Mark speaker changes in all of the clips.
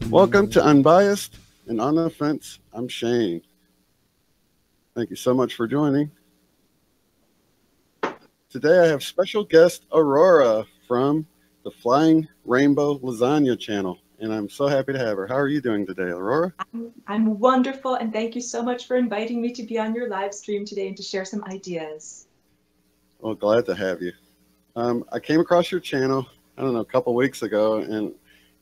Speaker 1: Welcome to Unbiased and On the Fence. I'm Shane. Thank you so much for joining. Today I have special guest Aurora from the Flying Rainbow Lasagne channel, and I'm so happy to have her. How are you doing today, Aurora?
Speaker 2: I'm wonderful, and thank you so much for inviting me to be on your live stream today and to share some ideas.
Speaker 1: Well, glad to have you. I came across your channel, I don't know, a couple weeks ago, and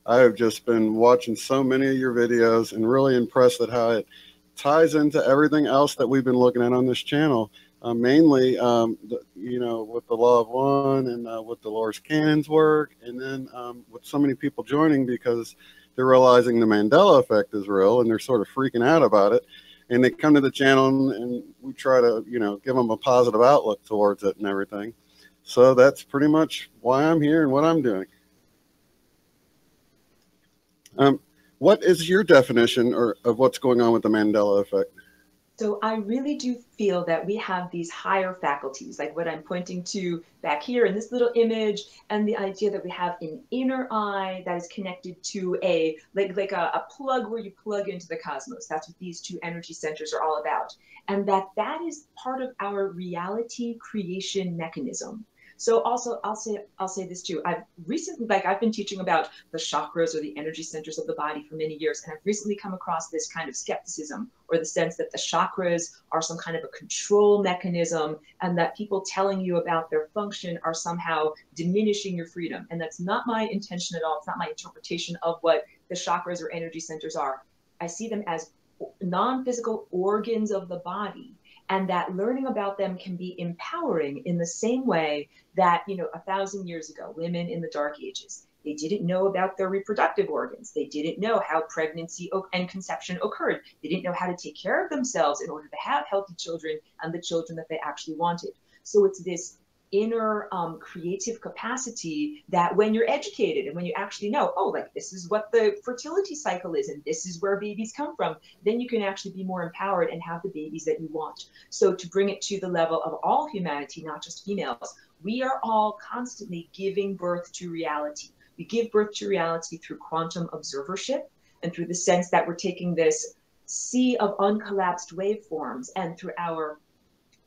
Speaker 1: I have just been watching so many of your videos and really impressed at how it ties into everything else that we've been looking at on this channel. Mainly, you know, with the Law of One and with Dolores Cannon's work, and then with so many people joining because they're realizing the Mandela Effect is real and they're sort of freaking out about it. And they come to the channel and we try to, you know, give them a positive outlook towards it and everything. So that's pretty much why I'm here and what I'm doing. What is your definition of what's going on with the Mandela Effect?
Speaker 2: So I really do feel that we have these higher faculties, like what I'm pointing to back here in this little image, and the idea that we have an inner eye that is connected to a plug where you plug into the cosmos. That's what these two energy centers are all about. And that is part of our reality creation mechanism. So also, I'll say this too. I've recently, I've been teaching about the chakras or the energy centers of the body for many years, and I've recently come across this kind of skepticism, or the sense that the chakras are some kind of a control mechanism, and that people telling you about their function are somehow diminishing your freedom. And that's not my intention at all. It's not my interpretation of what the chakras or energy centers are. I see them as non-physical organs of the body, and that learning about them can be empowering in the same way that, you know, 1,000 years ago, women in the Dark Ages, they didn't know about their reproductive organs. They didn't know how pregnancy and conception occurred. They didn't know how to take care of themselves in order to have healthy children and the children that they actually wanted. So it's this inner creative capacity that when you're educated and when you actually know, oh, like this is what the fertility cycle is and this is where babies come from, then you can actually be more empowered and have the babies that you want. So to bring it to the level of all humanity, not just females, we are all constantly giving birth to reality. We give birth to reality through quantum observership and through the sense that we're taking this sea of uncollapsed waveforms, and through our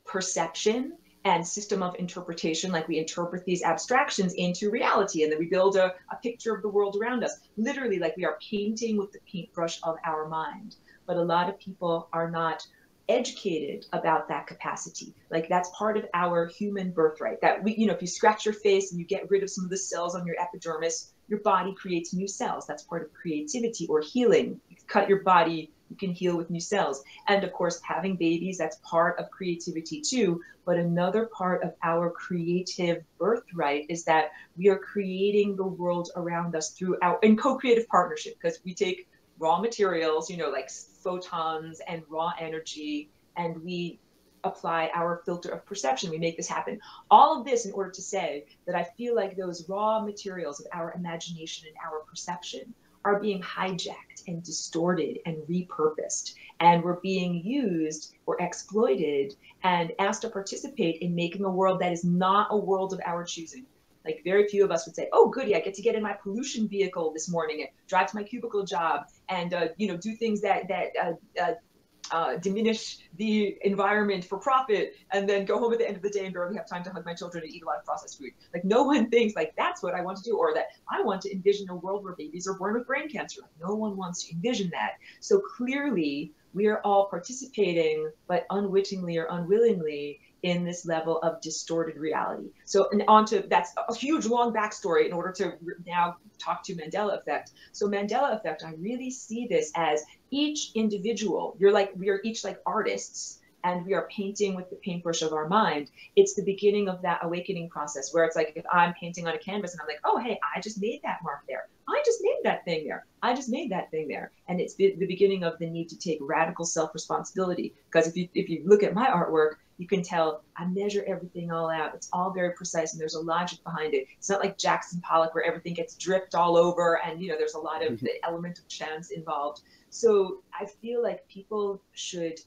Speaker 2: perception and system of interpretation, like we interpret these abstractions into reality, and then we build a picture of the world around us, literally like we are painting with the paintbrush of our mind. But a lot of people are not educated about that capacity. Like that's part of our human birthright, that we, you know, if you scratch your face and you get rid of some of the cells on your epidermis, your body creates new cells. That's part of creativity or healing. You cut your body, you can heal with new cells. And of course, having babies, that's part of creativity too. But another part of our creative birthright is that we are creating the world around us through in co-creative partnership, because we take raw materials, you know, like photons and raw energy, and we apply our filter of perception. We make this happen. All of this in order to say that I feel like those raw materials of our imagination and our perception are being hijacked and distorted and repurposed, and we're being used or exploited and asked to participate in making a world that is not a world of our choosing. Like very few of us would say, oh, goody, I get to get in my pollution vehicle this morning and drive to my cubicle job and, you know, do things that diminish the environment for profit, and then go home at the end of the day and barely have time to hug my children and eat a lot of processed food. Like no one thinks like that's what I want to do, or that I want to envision a world where babies are born with brain cancer. Like no one wants to envision that. So clearly we are all participating, but unwittingly or unwillingly, in this level of distorted reality. So, and that's a huge long backstory in order to now talk to Mandela Effect. So Mandela Effect, I really see this as each individual, we are each like artists, and we are painting with the paintbrush of our mind. It's the beginning of that awakening process, where it's like, if I'm painting on a canvas and I'm like, oh, hey, I just made that mark there. I just made that thing there. I just made that thing there. And it's the beginning of the need to take radical self-responsibility. Because if you look at my artwork, you can tell I measure everything all out. It's all very precise, and there's a logic behind it. It's not like Jackson Pollock where everything gets dripped all over, and you know there's a lot of the element of chance involved. So I feel like people should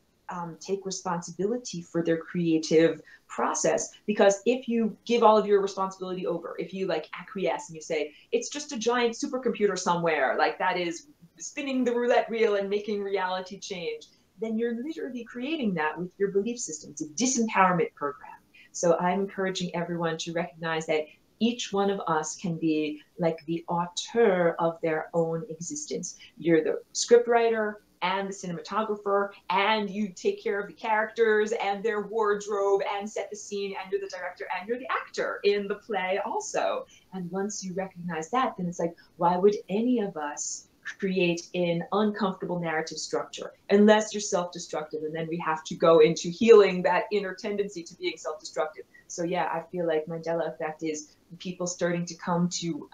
Speaker 2: take responsibility for their creative process. Because if you give all of your responsibility over, if you like acquiesce and you say, it's just a giant supercomputer somewhere, like that is spinning the roulette wheel and making reality change, then you're literally creating that with your belief system. It's a disempowerment program. So I'm encouraging everyone to recognize that each one of us can be like the auteur of their own existence. You're the scriptwriter and the cinematographer, and you take care of the characters and their wardrobe and set the scene, and you're the director and you're the actor in the play also. And once you recognize that, then it's like, why would any of us create an uncomfortable narrative structure unless you're self-destructive? And then we have to go into healing that inner tendency to being self-destructive. So yeah, I feel like Mandela Effect is people starting to come to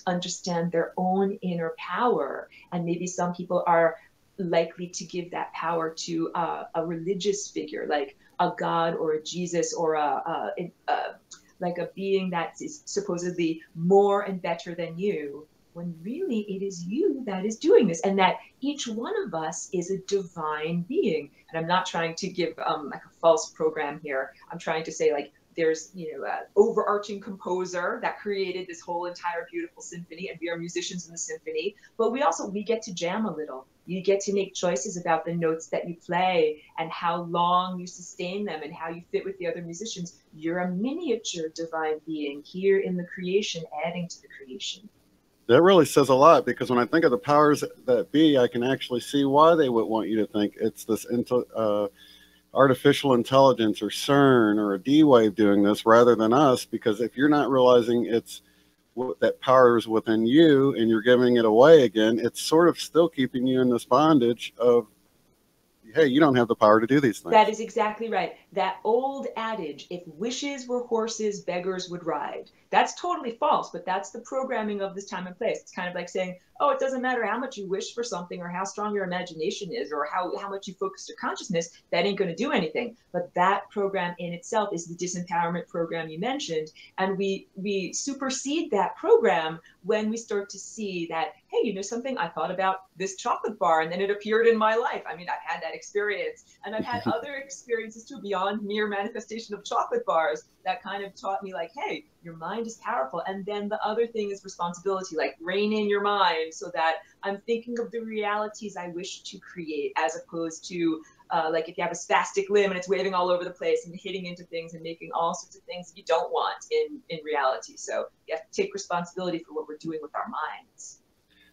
Speaker 2: understand their own inner power. And maybe some people are likely to give that power to a religious figure, like a God or a Jesus, or like a being that is supposedly more and better than you, when really it is you that is doing this, and that each one of us is a divine being. And I'm not trying to give like a false program here. I'm trying to say, like, there's, you know, an overarching composer that created this whole entire beautiful symphony, and we are musicians in the symphony, but we get to jam a little. You get to make choices about the notes that you play and how long you sustain them and how you fit with the other musicians. You're a miniature divine being here in the creation, adding to the creation.
Speaker 1: That really says a lot, because when I think of the powers that be, I can actually see why they would want you to think it's this artificial intelligence or CERN or a D-Wave doing this rather than us. Because if you're not realizing it's that power is within you and you're giving it away again, it's sort of still keeping you in this bondage of, hey, you don't have the power to do these things.
Speaker 2: That is exactly right. That old adage, if wishes were horses, beggars would ride. That's totally false, but that's the programming of this time and place. It's kind of like saying, oh, it doesn't matter how much you wish for something or how strong your imagination is or how much you focus your consciousness, that ain't going to do anything. But that program in itself is the disempowerment program you mentioned. And we supersede that program when we start to see that, hey, you know something, I thought about this chocolate bar and then it appeared in my life. I mean, I've had that experience, and I've had other experiences too beyond mere manifestation of chocolate bars that kind of taught me, like, hey, your mind is powerful. And then the other thing is responsibility, like rein in your mind so that I'm thinking of the realities I wish to create, as opposed to like if you have a spastic limb and it's waving all over the place and hitting into things and making all sorts of things you don't want in reality. So you have to take responsibility for what we're doing with our minds.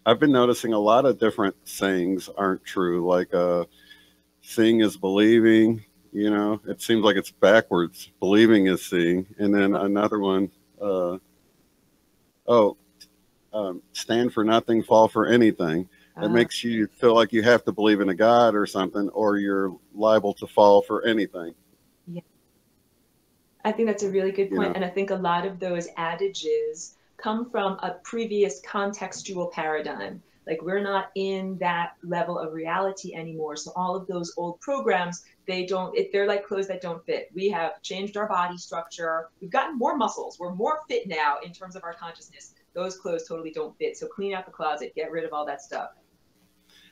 Speaker 1: I've been noticing a lot of different sayings aren't true, like seeing is believing. You know, it seems like it's backwards. Believing is seeing. And then another one, stand for nothing, fall for anything. It makes you feel like you have to believe in a God or something, or you're liable to fall for anything.
Speaker 2: Yeah, I think that's a really good point. And I think a lot of those adages come from a previous contextual paradigm. Like, we're not in that level of reality anymore. So all of those old programs, they're like clothes that don't fit. We have changed our body structure. We've gotten more muscles. We're more fit now in terms of our consciousness. Those clothes totally don't fit. So clean out the closet, get rid of all that stuff.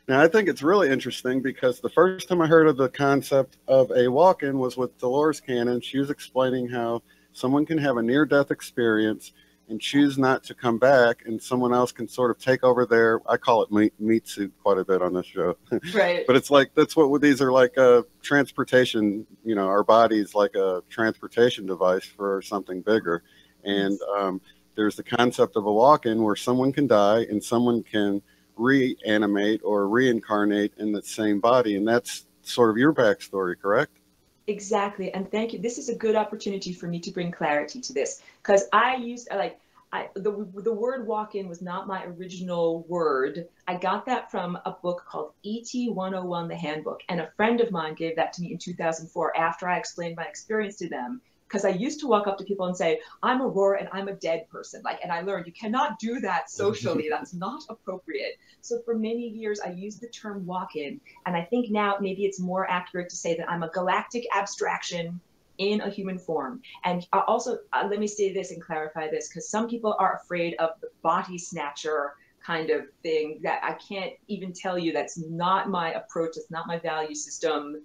Speaker 1: Now, I think it's really interesting because the first time I heard of the concept of a walk-in was with Dolores Cannon. She was explaining how someone can have a near-death experience and choose not to come back, and someone else can sort of take over their, I call it meat suit quite a bit on this show.
Speaker 2: Right.
Speaker 1: But it's like, that's what these are, like transportation, you know, our body's like a transportation device for something bigger. And there's the concept of a walk-in where someone can die and someone can reanimate or reincarnate in the same body. And that's sort of your backstory, correct?
Speaker 2: Exactly. And thank you. This is a good opportunity for me to bring clarity to this, because I used the word walk-in was not my original word. I got that from a book called ET 101, the Handbook. And a friend of mine gave that to me in 2004 after I explained my experience to them. Because I used to walk up to people and say, I'm Aurora and I'm a dead person. And I learned you cannot do that socially. That's not appropriate. So for many years, I used the term walk-in. And I think now maybe it's more accurate to say that I'm a galactic abstraction in a human form. And also, let me say this and clarify this, because some people are afraid of the body snatcher kind of thing that I can't even tell you. That's not my approach. That's not my value system.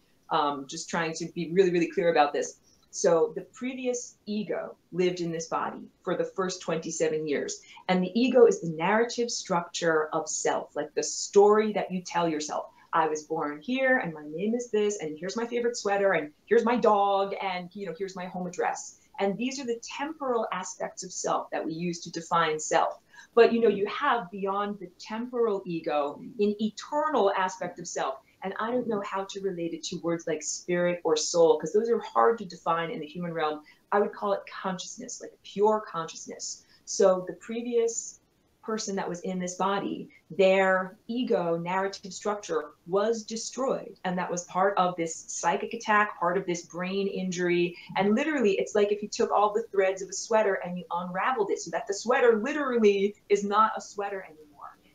Speaker 2: Just trying to be really, really clear about this. So the previous ego lived in this body for the first 27 years. And the ego is the narrative structure of self, like the story that you tell yourself. I was born here and my name is this, and here's my favorite sweater, and here's my dog, and here's my home address. And these are the temporal aspects of self that we use to define self. But you have beyond the temporal ego an eternal aspect of self. And I don't know how to relate it to words like spirit or soul, because those are hard to define in the human realm. I would call it consciousness, like pure consciousness. So the previous person that was in this body, their ego narrative structure was destroyed. And that was part of this psychic attack, part of this brain injury. And literally, it's like if you took all the threads of a sweater and you unraveled it so that the sweater literally is not a sweater anymore.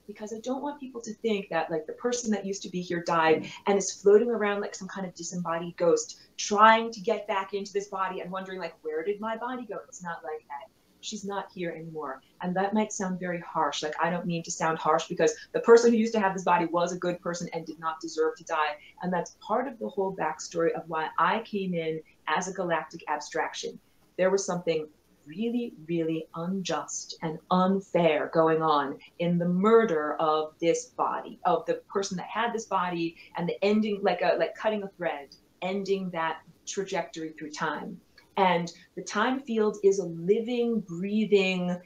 Speaker 2: Because I don't want people to think that like the person that used to be here died and is floating around like some kind of disembodied ghost trying to get back into this body and wondering like, where did my body go? It's not like that. She's not here anymore. And that might sound very harsh. Like, I don't mean to sound harsh, because the person who used to have this body was a good person and did not deserve to die. And that's part of the whole backstory of why I came in as a galactic abstraction. There was something really, really unjust and unfair going on in the murder of this body, of the person that had this body, and the ending, like cutting a thread, ending that trajectory through time. And the time field is a living, breathing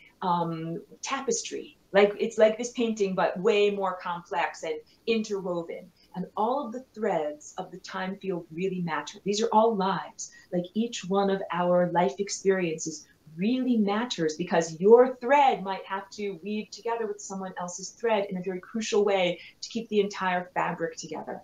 Speaker 2: tapestry. Like, it's like this painting, but way more complex and interwoven. And all of the threads of the time field really matter. These are all lives. Like, each one of our life experiences really matters, because your thread might have to weave together with someone else's thread in a very crucial way to keep the entire fabric together.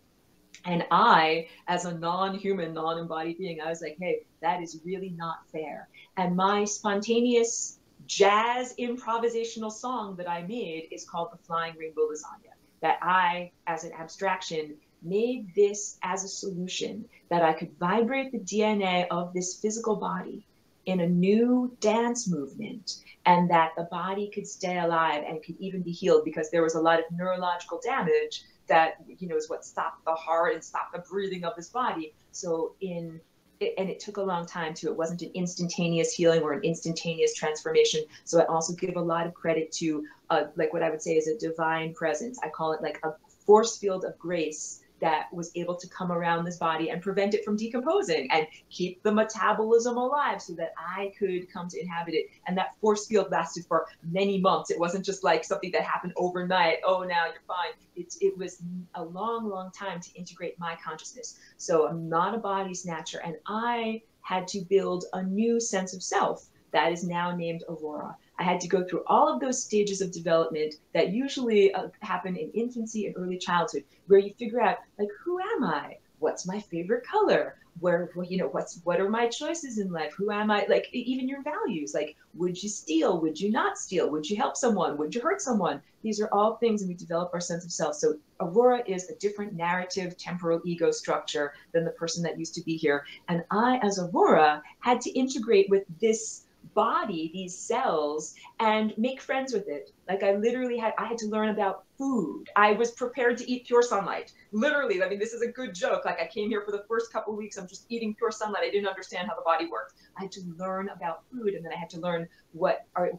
Speaker 2: And I, as a non-human, non-embodied being, I was like, hey, that is really not fair. And my spontaneous jazz improvisational song that I made is called the Flying Rainbow Lasagne. That I, as an abstraction, made this as a solution, that I could vibrate the DNA of this physical body in a new dance movement, and that the body could stay alive and could even be healed, because there was a lot of neurological damage that is what stopped the heart and stopped the breathing of this body. So and it took a long time too. It wasn't an instantaneous healing or an instantaneous transformation. So I also give a lot of credit to like what I would say is a divine presence. I call it like a force field of grace that was able to come around this body and prevent it from decomposing and keep the metabolism alive so that I could come to inhabit it. And that force field lasted for many months. It wasn't just like something that happened overnight. Oh, now you're fine. It was a long, long time to integrate my consciousness. So I'm not a body snatcher, and I had to build a new sense of self that is now named Aurora. I had to go through all of those stages of development that usually happen in infancy and early childhood, where you figure out, like, who am I? What's my favorite color? What are my choices in life? Who am I? Like, even your values, like, would you steal? Would you not steal? Would you help someone? Would you hurt someone? These are all things, and we develop our sense of self. So Aurora is a different narrative, temporal ego structure than the person that used to be here. And I, as Aurora, had to integrate with this body, these cells, and make friends with it. Like, I had to learn about food. I was prepared to eat pure sunlight. Literally, I mean, this is a good joke. Like, I came here for the first couple of weeks, I'm just eating pure sunlight. I didn't understand how the body worked. I had to learn about food, and then I had to learn I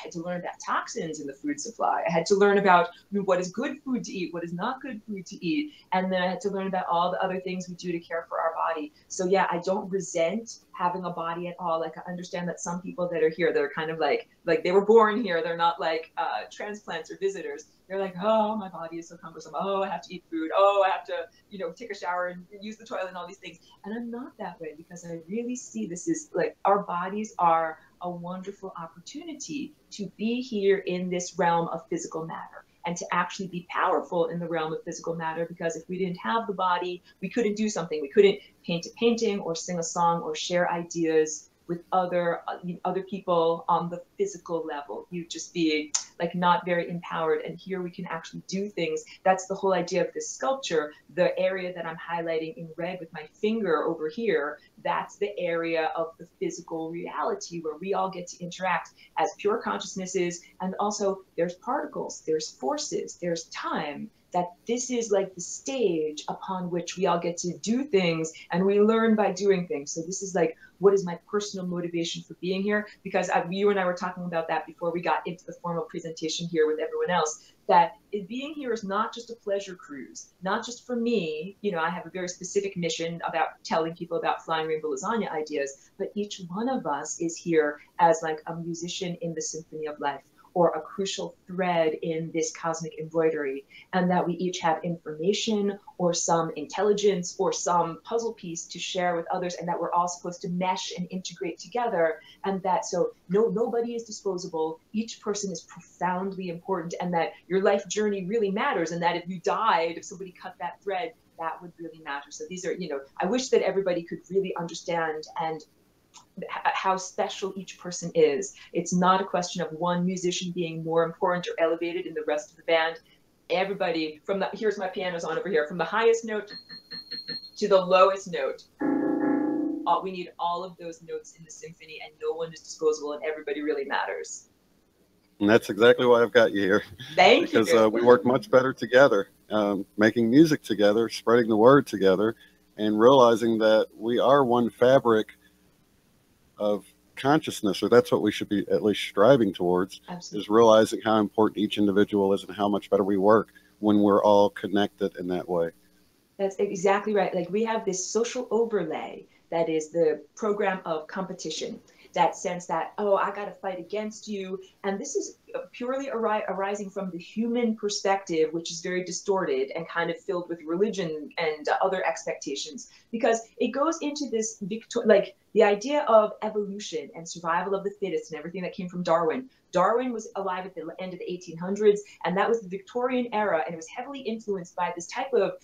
Speaker 2: had to learn about toxins in the food supply. I had to learn about what is good food to eat, what is not good food to eat, and then I had to learn about all the other things we do to care for our body. So yeah, I don't resent having a body at all. Like, I understand that some people that are here, they're kind of like they were born here. They're not like transplants or visitors. They're like, oh, my body is so cumbersome. Oh, I have to eat food. Oh, I have to, take a shower and use the toilet and all these things. And I'm not that way, because I really see this is like, our bodies are a wonderful opportunity to be here in this realm of physical matter, and to actually be powerful in the realm of physical matter. Because if we didn't have the body, we couldn't do something. We couldn't paint a painting or sing a song or share ideas with other people on the physical level. You'd just be like not very empowered. And here we can actually do things. That's the whole idea of this sculpture. The area that I'm highlighting in red with my finger over here, that's the area of the physical reality where we all get to interact as pure consciousnesses. And also there's particles, there's forces, there's time, that this is like the stage upon which we all get to do things, and we learn by doing things. So this is like, what is my personal motivation for being here? Because you and I were talking about that before we got into the formal presentation here with everyone else, that being here is not just a pleasure cruise, not just for me. You know, I have a very specific mission about telling people about Flying Rainbow Lasagne ideas, but each one of us is here as like a musician in the symphony of life, or a crucial thread in this cosmic embroidery, and that we each have information or some intelligence or some puzzle piece to share with others, and that we're all supposed to mesh and integrate together, and that so nobody is disposable, each person is profoundly important, and that your life journey really matters, and that if you died, if somebody cut that thread, that would really matter. So these are, you know, I wish that everybody could really understand and how special each person is. It's not a question of one musician being more important or elevated in the rest of the band. Everybody from the, here's my piano's on over here, from the highest note to the lowest note. We need all of those notes in the symphony, and no one is disposable, and everybody really matters.
Speaker 1: And that's exactly why I've got you here.
Speaker 2: Thank you.
Speaker 1: Because we work much better together, making music together, spreading the word together, and realizing that we are one fabric of consciousness, or that's what we should be at least striving towards. Absolutely. Is realizing how important each individual is and how much better we work when we're all connected in that way.
Speaker 2: That's exactly right. Like, we have this social overlay that is the program of competition, that sense that, oh, I got to fight against you. And this is purely arising from the human perspective, which is very distorted and kind of filled with religion and other expectations, because it goes into this, like, the idea of evolution and survival of the fittest and everything that came from Darwin. Darwin was alive at the end of the 1800s, and that was the Victorian era, and it was heavily influenced by this type of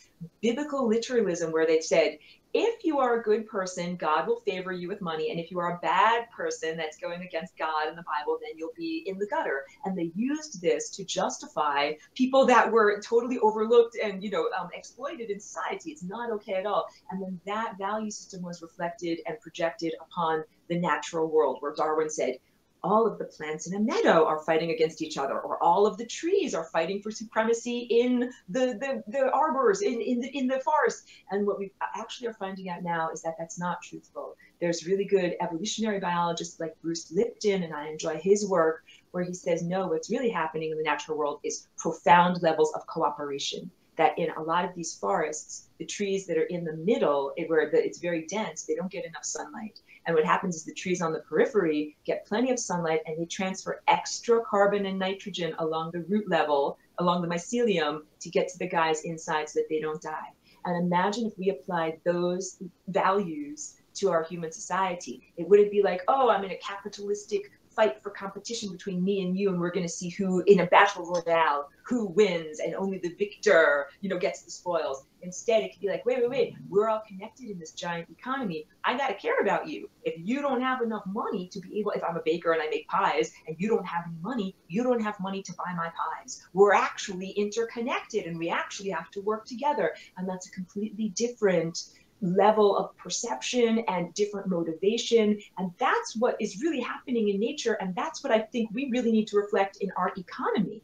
Speaker 2: biblical literalism where they said, if you are a good person, God will favor you with money, and if you are a bad person that's going against God and the Bible, then you'll be in the gutter. And they used this to justify people that were totally overlooked and, you know, exploited in society. It's not okay at all. And then that value system was reflected and projected upon the natural world, where Darwin said, all of the plants in a meadow are fighting against each other, or all of the trees are fighting for supremacy in the arbors, in the forest. And what we actually are finding out now is that that's not truthful. There's really good evolutionary biologists like Bruce Lipton, and I enjoy his work, where he says, no, what's really happening in the natural world is profound levels of cooperation. That in a lot of these forests, the trees that are in the middle, where it's very dense, they don't get enough sunlight. And what happens is the trees on the periphery get plenty of sunlight, and they transfer extra carbon and nitrogen along the root level, along the mycelium, to get to the guys inside so that they don't die. And imagine if we applied those values to our human society. It wouldn't be like, oh, I'm in a capitalistic fight for competition between me and you, and we're going to see who, in a battle royale, who wins, and only the victor, you know, gets the spoils. Instead, it could be like, wait, we're all connected in this giant economy. I got to care about you. If you don't have enough money to be able, if I'm a baker and I make pies and you don't have any money, you don't have money to buy my pies. We're actually interconnected, and we actually have to work together. And that's a completely different level of perception and different motivation. And that's what is really happening in nature. And that's what I think we really need to reflect in our economy.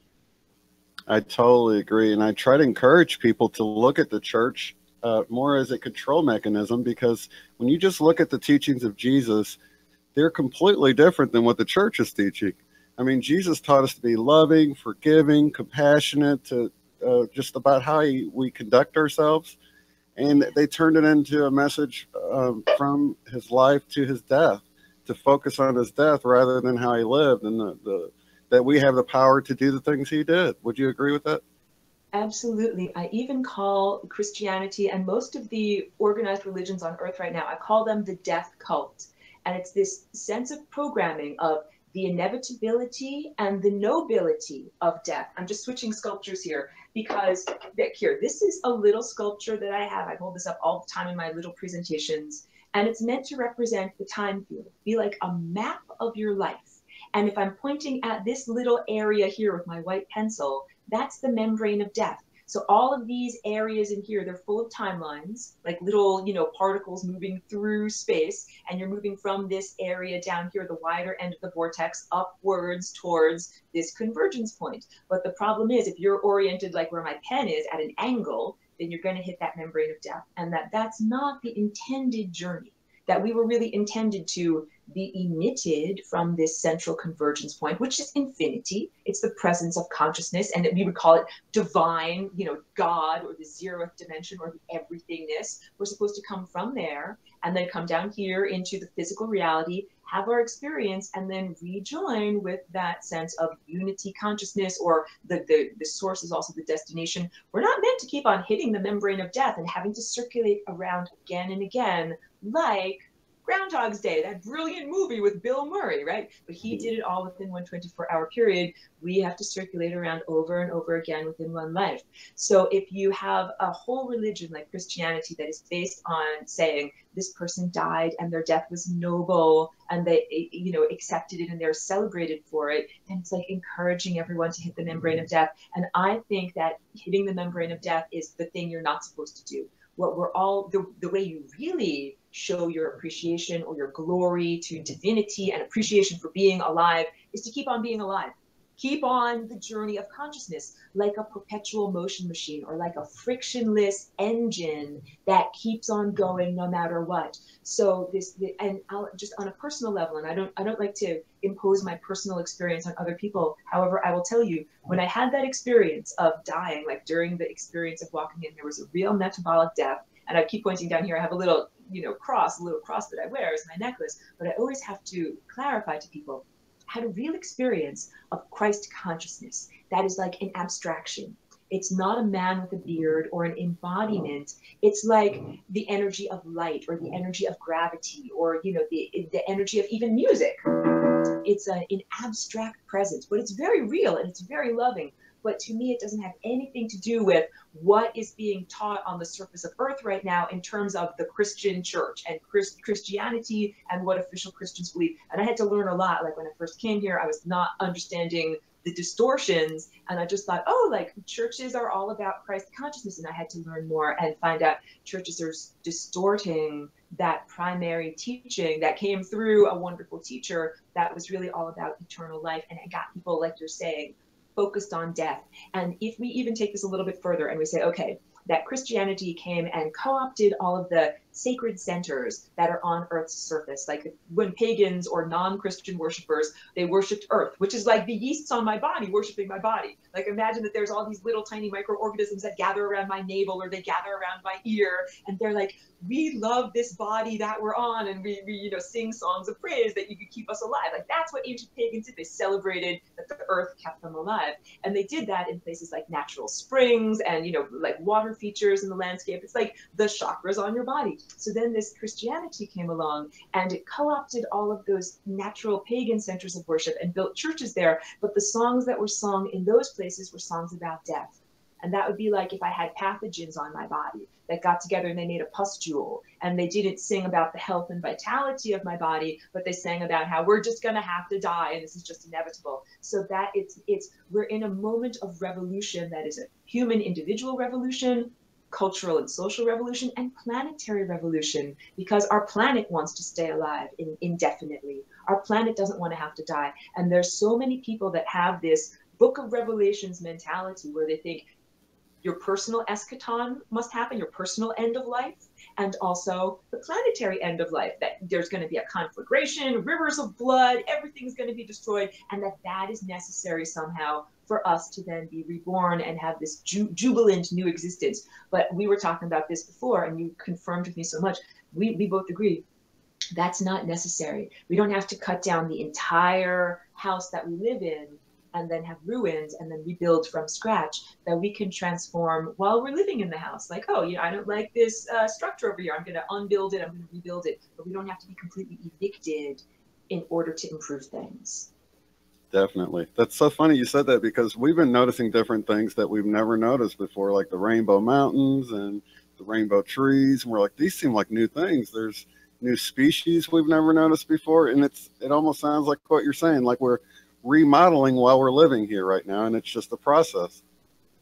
Speaker 1: I totally agree. And I try to encourage people to look at the church more as a control mechanism, because when you just look at the teachings of Jesus, they're completely different than what the church is teaching. I mean, Jesus taught us to be loving, forgiving, compassionate, to just about how we conduct ourselves. And they turned it into a message from his life to his death, to focus on his death rather than how he lived, and that we have the power to do the things he did. Would you agree with that?
Speaker 2: Absolutely. I even call Christianity and most of the organized religions on earth right now, I call them the death cult. And it's this sense of programming of the inevitability and the nobility of death. I'm just switching sculptures here, because here, this is a little sculpture that I have. I hold this up all the time in my little presentations, and it's meant to represent the time field, be like a map of your life. And if I'm pointing at this little area here with my white pencil, that's the membrane of death. So all of these areas in here, they're full of timelines, like little, particles moving through space. And you're moving from this area down here, the wider end of the vortex, upwards towards this convergence point. But the problem is, if you're oriented like where my pen is at an angle, then you're going to hit that membrane of death. And that's not the intended journey, that we were really intended to be emitted from this central convergence point, which is infinity. It's the presence of consciousness, and we would call it divine, God, or the zeroth dimension, or the everythingness. We're supposed to come from there and then come down here into the physical reality, have our experience, and then rejoin with that sense of unity consciousness, or the source is also the destination. We're not meant to keep on hitting the membrane of death and having to circulate around again and again, like Groundhog's Day, that brilliant movie with Bill Murray, right? But he did it all within one 24-hour period. We have to circulate around over and over again within one life. So if you have a whole religion like Christianity that is based on saying this person died and their death was noble and they, accepted it and they're celebrated for it, then it's like encouraging everyone to hit the membrane of death. And I think that hitting the membrane of death is the thing you're not supposed to do. What we're all, the way you really show your appreciation or your glory to divinity and appreciation for being alive is to keep on being alive. Keep on the journey of consciousness, like a perpetual motion machine, or like a frictionless engine that keeps on going no matter what. So and I'll just on a personal level, and I don't like to impose my personal experience on other people. However, I will tell you, when I had that experience of dying, like during the experience of walking in, there was a real metabolic death. And I keep pointing down here, I have a little, cross that I wear as my necklace, but I always have to clarify to people, I had a real experience of Christ consciousness. That is like an abstraction. It's not a man with a beard or an embodiment. It's like the energy of light, or the energy of gravity, or, the energy of even music. It's an abstract presence, but it's very real and it's very loving. But to me, it doesn't have anything to do with what is being taught on the surface of earth right now in terms of the Christian church and Christianity and what official Christians believe. And I had to learn a lot. Like when I first came here, I was not understanding the distortions. And I just thought, like churches are all about Christ consciousness. And I had to learn more and find out churches are distorting that primary teaching that came through a wonderful teacher that was really all about eternal life. And it got people, like you're saying, focused on death. And if we even take this a little bit further and we say, okay, that Christianity came and co-opted all of the sacred centers that are on Earth's surface. Like when pagans or non-Christian worshipers, they worshipped Earth, which is like the yeasts on my body worshiping my body. Like imagine that there's all these little tiny microorganisms that gather around my navel, or they gather around my ear, and they're like, we love this body that we're on, and we sing songs of praise that you could keep us alive. Like that's what ancient pagans did. They celebrated that the earth kept them alive. And they did that in places like natural springs and, like water features in the landscape. It's like the chakras on your body. So then this Christianity came along and it co-opted all of those natural pagan centers of worship and built churches there. But the songs that were sung in those places were songs about death. And that would be like if I had pathogens on my body that got together and they made a pustule, and they didn't sing about the health and vitality of my body, but they sang about how we're just going to have to die and this is just inevitable. So that we're in a moment of revolution that is a human individual revolution, cultural and social revolution, and planetary revolution, because our planet wants to stay alive indefinitely. Our planet doesn't want to have to die. And there's so many people that have this Book of Revelations mentality where they think your personal eschaton must happen, your personal end of life, and also the planetary end of life, that there's going to be a conflagration, rivers of blood, everything's going to be destroyed, and that is necessary somehow for us to then be reborn and have this jubilant new existence. But we were talking about this before, and you confirmed with me so much. We both agree that's not necessary. We don't have to cut down the entire house that we live in and then have ruins and then rebuild from scratch. That we can transform while we're living in the house. Like, I don't like this structure over here. I'm going to unbuild it. I'm going to rebuild it. But we don't have to be completely evicted in order to improve things.
Speaker 1: Definitely. That's so funny you said that, because we've been noticing different things that we've never noticed before, like the rainbow mountains and the rainbow trees. And we're like, these seem like new things. There's new species we've never noticed before. And it almost sounds like what you're saying, like we're remodeling while we're living here right now, and it's just a process.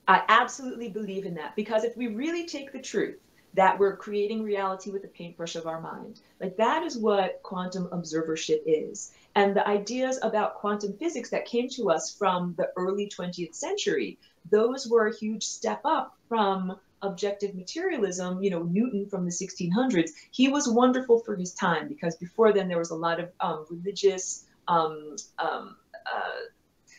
Speaker 2: I absolutely believe in that, because if we really take the truth that we're creating reality with the paintbrush of our mind, like that is what quantum observership is. And the ideas about quantum physics that came to us from the early 20th century, those were a huge step up from objective materialism. You know, Newton from the 1600s, he was wonderful for his time, because before then there was a lot of religious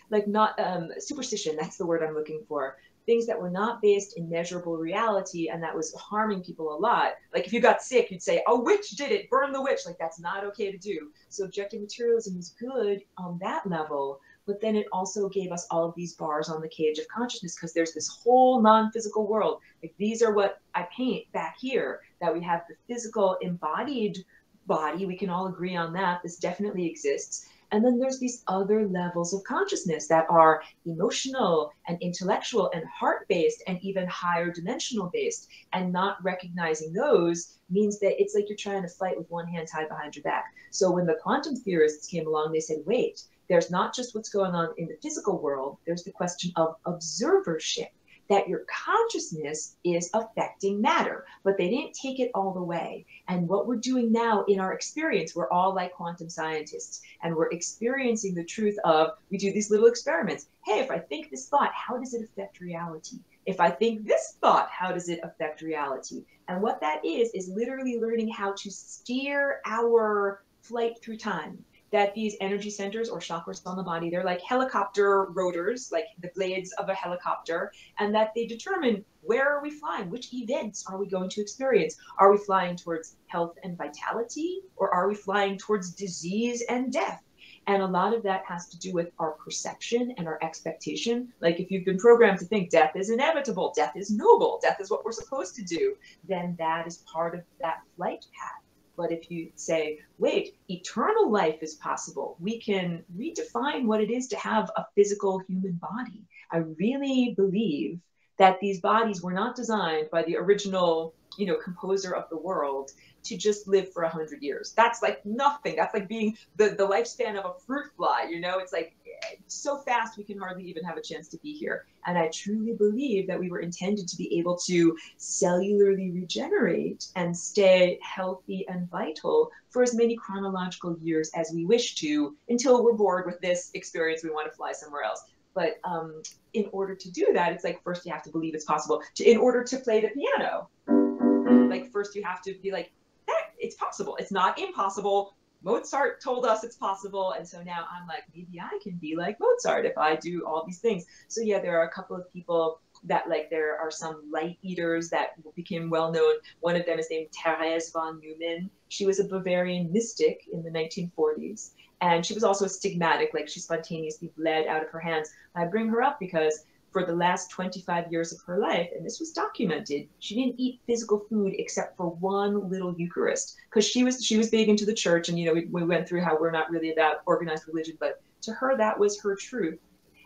Speaker 2: like not superstition, that's the word I'm looking for, things that were not based in measurable reality, and that was harming people a lot. Like if you got sick, you'd say, a witch did it, burn the witch. Like that's not okay to do. So objective materialism is good on that level, but then it also gave us all of these bars on the cage of consciousness, because there's this whole non-physical world. Like these are what I paint back here, that we have the physical embodied body. We can all agree on that. This definitely exists. And then there's these other levels of consciousness that are emotional and intellectual and heart-based and even higher dimensional based. And not recognizing those means that it's like you're trying to fight with one hand tied behind your back. So when the quantum theorists came along, they said, wait, there's not just what's going on in the physical world, there's the question of observership, that your consciousness is affecting matter, but they didn't take it all the way. And what we're doing now in our experience, we're all like quantum scientists, and we're experiencing the truth of, we do these little experiments. Hey, if I think this thought, how does it affect reality? If I think this thought, how does it affect reality? And what that is literally learning how to steer our flight through time. That these energy centers or chakras on the body, they're like helicopter rotors, like the blades of a helicopter, and that they determine, where are we flying? Which events are we going to experience? Are we flying towards health and vitality, or are we flying towards disease and death? And a lot of that has to do with our perception and our expectation. Like if you've been programmed to think death is inevitable, death is noble, death is what we're supposed to do, then that is part of that flight path. But if you say, wait, eternal life is possible, we can redefine what it is to have a physical human body. I really believe that these bodies were not designed by the original, composer of the world to just live for 100 years. That's like nothing. That's like being the lifespan of a fruit fly. It's like so fast we can hardly even have a chance to be here. And I truly believe that we were intended to be able to cellularly regenerate and stay healthy and vital for as many chronological years as we wish to, until we're bored with this experience, we want to fly somewhere else. But in order to do that, it's like, first you have to believe it's possible. In order to play the piano, like first you have to be like, it's possible. It's not impossible. Mozart told us it's possible. And so now I'm like, maybe I can be like Mozart if I do all these things. So yeah, there are a couple of people that, like, there are some light eaters that became well known. One of them is named Therese von Neumann. She was a Bavarian mystic in the 1940s. And she was also a stigmatic, like she spontaneously bled out of her hands. I bring her up because for the last 25 years of her life, and this was documented, she didn't eat physical food except for one little Eucharist, because she was big into the church, and we went through how we're not really about organized religion, but to her that was her truth.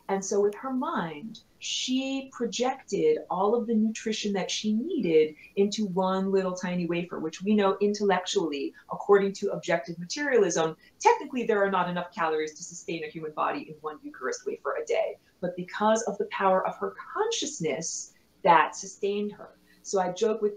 Speaker 2: And so with her mind, she projected all of the nutrition that she needed into one little tiny wafer, which we know intellectually, according to objective materialism, technically there are not enough calories to sustain a human body in one Eucharist wafer a day. But because of the power of her consciousness, that sustained her. So I joke with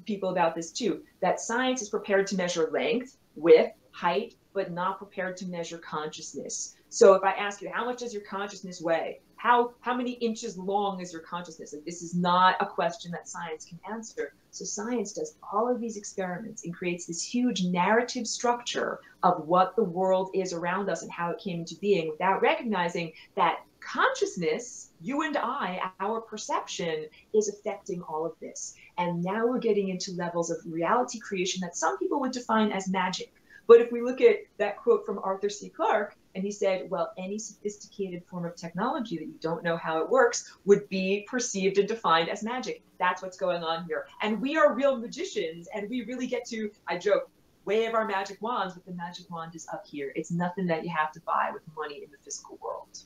Speaker 2: people about this too, that science is prepared to measure length, width, height, but not prepared to measure consciousness. So if I ask you, how much does your consciousness weigh? How many inches long is your consciousness? Like, this is not a question that science can answer. So science does all of these experiments and creates this huge narrative structure of what the world is around us and how it came into being, without recognizing that consciousness, you and I, our perception, is affecting all of this. And now we're getting into levels of reality creation that some people would define as magic. But if we look at that quote from Arthur C. Clarke, and he said, well, any sophisticated form of technology that you don't know how it works would be perceived and defined as magic. That's what's going on here. And we are real magicians, and we really get to, I joke, wave our magic wands, but the magic wand is up here. It's nothing that you have to buy with money in the physical world.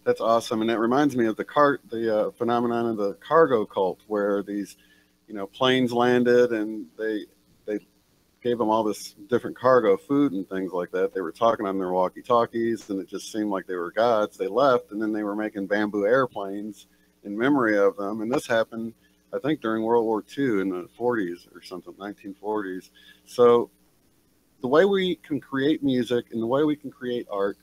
Speaker 1: That's awesome. And it reminds me of the phenomenon of the cargo cult, where these, planes landed and they gave them all this different cargo, food and things like that. They were talking on their walkie-talkies, and it just seemed like they were gods. They left, and then they were making bamboo airplanes in memory of them. And this happened, I think, during World War II in the 40s or something, 1940s. So the way we can create music and the way we can create art,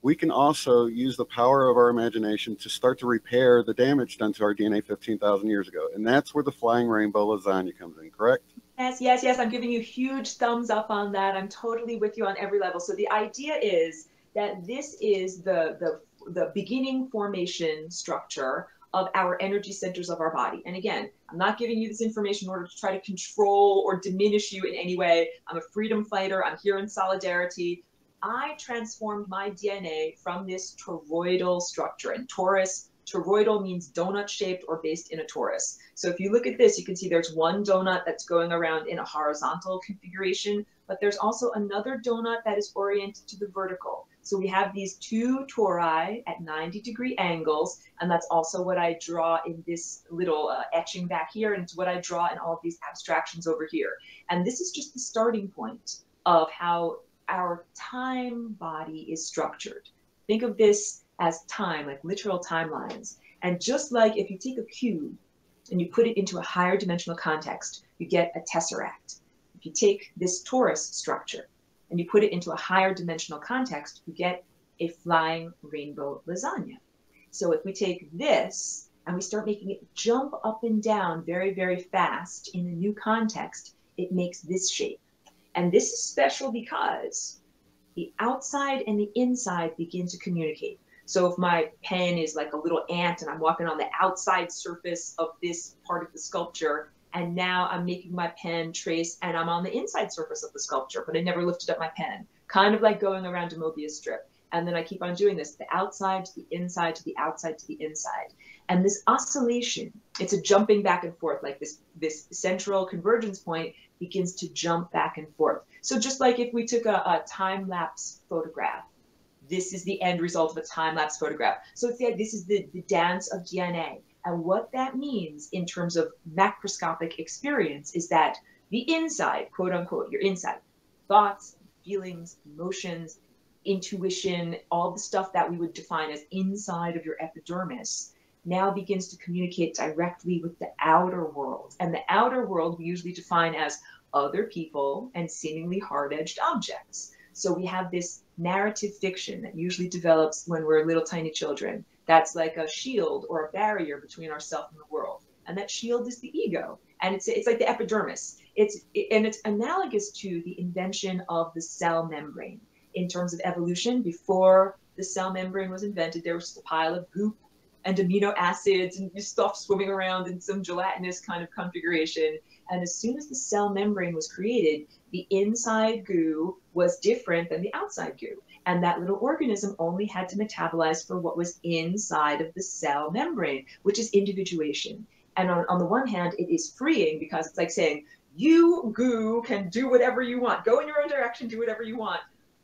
Speaker 1: we can also use the power of our imagination to start to repair the damage done to our DNA 15,000 years ago. And that's where the Flying Rainbow Lasagne comes in, correct?
Speaker 2: Yes, yes, yes. I'm giving you huge thumbs up on that. I'm totally with you on every level. So the idea is that this is the beginning formation structure of our energy centers of our body. And again, I'm not giving you this information in order to try to control or diminish you in any way. I'm a freedom fighter. I'm here in solidarity. I transformed my DNA from this toroidal structure. And toroidal means donut shaped or based in a torus. So if you look at this, you can see there's one donut that's going around in a horizontal configuration, but there's also another donut that is oriented to the vertical. So we have these two tori at 90-degree angles, and that's also what I draw in this little etching back here, and it's what I draw in all of these abstractions over here. And this is just the starting point of how our time body is structured. Think of this as time, like literal timelines. And just like if you take a cube and you put it into a higher dimensional context, you get a tesseract. If you take this torus structure and you put it into a higher dimensional context, you get a flying rainbow lasagna. So if we take this and we start making it jump up and down very, very fast in a new context, it makes this shape. And this is special because the outside and the inside begin to communicate. So if my pen is like a little ant and I'm walking on the outside surface of this part of the sculpture, and now I'm making my pen trace and I'm on the inside surface of the sculpture, but I never lifted up my pen, kind of like going around a Mobius strip. And then I keep on doing this, the outside to the inside to the outside to the inside. And this oscillation, it's a jumping back and forth, like this central convergence point begins to jump back and forth. So just like if we took a time-lapse photograph, this is the end result of a time-lapse photograph. So it's this is the dance of DNA. And what that means in terms of macroscopic experience is that the inside, quote unquote, your inside, thoughts, feelings, emotions, intuition, all the stuff that we would define as inside of your epidermis, now begins to communicate directly with the outer world. And the outer world we usually define as other people and seemingly hard-edged objects. So we have this narrative fiction that usually develops when we're little tiny children. That's like a shield or a barrier between ourselves and the world. And that shield is the ego. And it's like the epidermis. It's analogous to the invention of the cell membrane. In terms of evolution, before the cell membrane was invented, there was just a pile of goop and amino acids and stuff swimming around in some gelatinous kind of configuration. And as soon as the cell membrane was created, the inside goo was different than the outside goo. And that little organism only had to metabolize for what was inside of the cell membrane, which is individuation. And on the one hand, it is freeing because it's like saying, you goo can do whatever you want. Go in your own direction, do whatever you want.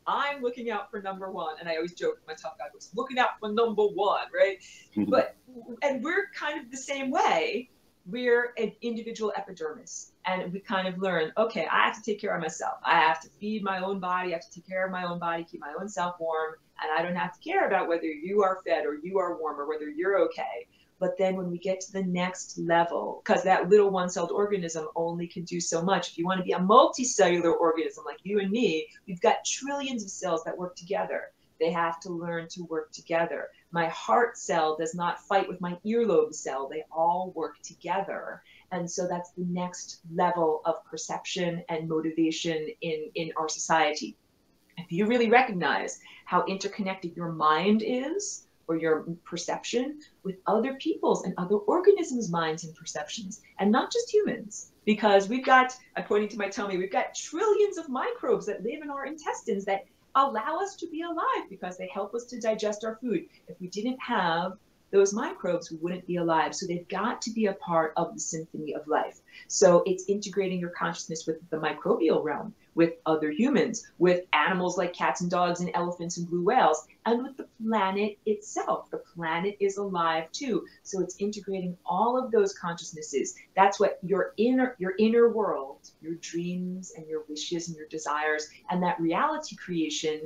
Speaker 2: I'm looking out for number one. And I always joke, my tough guy was looking out for number one, right?
Speaker 1: Mm-hmm.
Speaker 2: And we're kind of the same way. We're an individual epidermis. And we kind of learn, okay, I have to take care of myself. I have to feed my own body. I have to take care of my own body, keep my own self warm. And I don't have to care about whether you are fed or you are warm or whether you're okay. But then when we get to the next level, because that little one-celled organism only can do so much. If you want to be a multicellular organism like you and me, we've got trillions of cells that work together. They have to learn to work together. My heart cell does not fight with my earlobe cell. They all work together. And so that's the next level of perception and motivation in our society. If you really recognize how interconnected your mind is, or your perception with other people's and other organisms' minds and perceptions, and not just humans, because we've got, I'm pointing to my tummy, we've got trillions of microbes that live in our intestines that allow us to be alive because they help us to digest our food. If we didn't have those microbes, we wouldn't be alive. So they've got to be a part of the symphony of life. So it's integrating your consciousness with the microbial realm, with other humans, with animals like cats and dogs and elephants and blue whales, and with the planet itself. The planet is alive too. So it's integrating all of those consciousnesses. That's what your inner world, your dreams and your wishes and your desires, and that reality creation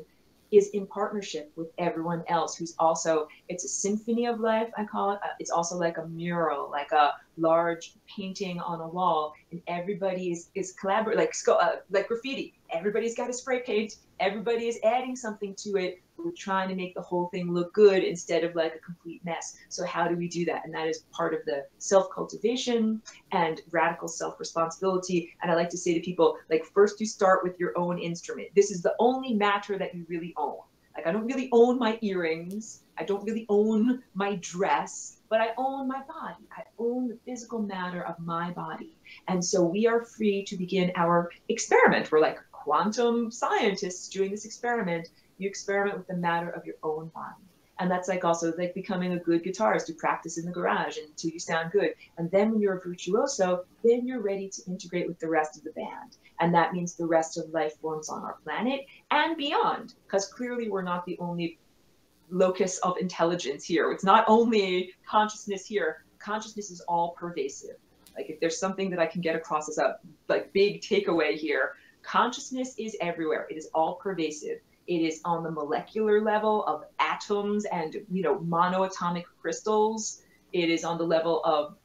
Speaker 2: is in partnership with everyone else who's also, it's a symphony of life, I call it. It's also like a mural, like a large painting on a wall, and everybody is collaborating, like graffiti. Everybody's got a spray paint, everybody is adding something to it. We're trying to make the whole thing look good instead of like a complete mess. So how do we do that? And that is part of the self-cultivation and radical self-responsibility. And I like to say to people, like, first you start with your own instrument. This is the only matter that you really own. Like, I don't really own my earrings. I don't really own my dress, but I own my body. I own the physical matter of my body. And so we are free to begin our experiment. We're like quantum scientists doing this experiment. You experiment with the matter of your own body. And that's like also like becoming a good guitarist. You practice in the garage until you sound good. And then when you're a virtuoso, then you're ready to integrate with the rest of the band. And that means the rest of life forms on our planet and beyond, because clearly we're not the only locus of intelligence here. It's not only consciousness here. Consciousness is all pervasive. Like, if there's something that I can get across as a like big takeaway here, consciousness is everywhere. It is all pervasive. It is on the molecular level of atoms and, you know, monoatomic crystals. It is on the level of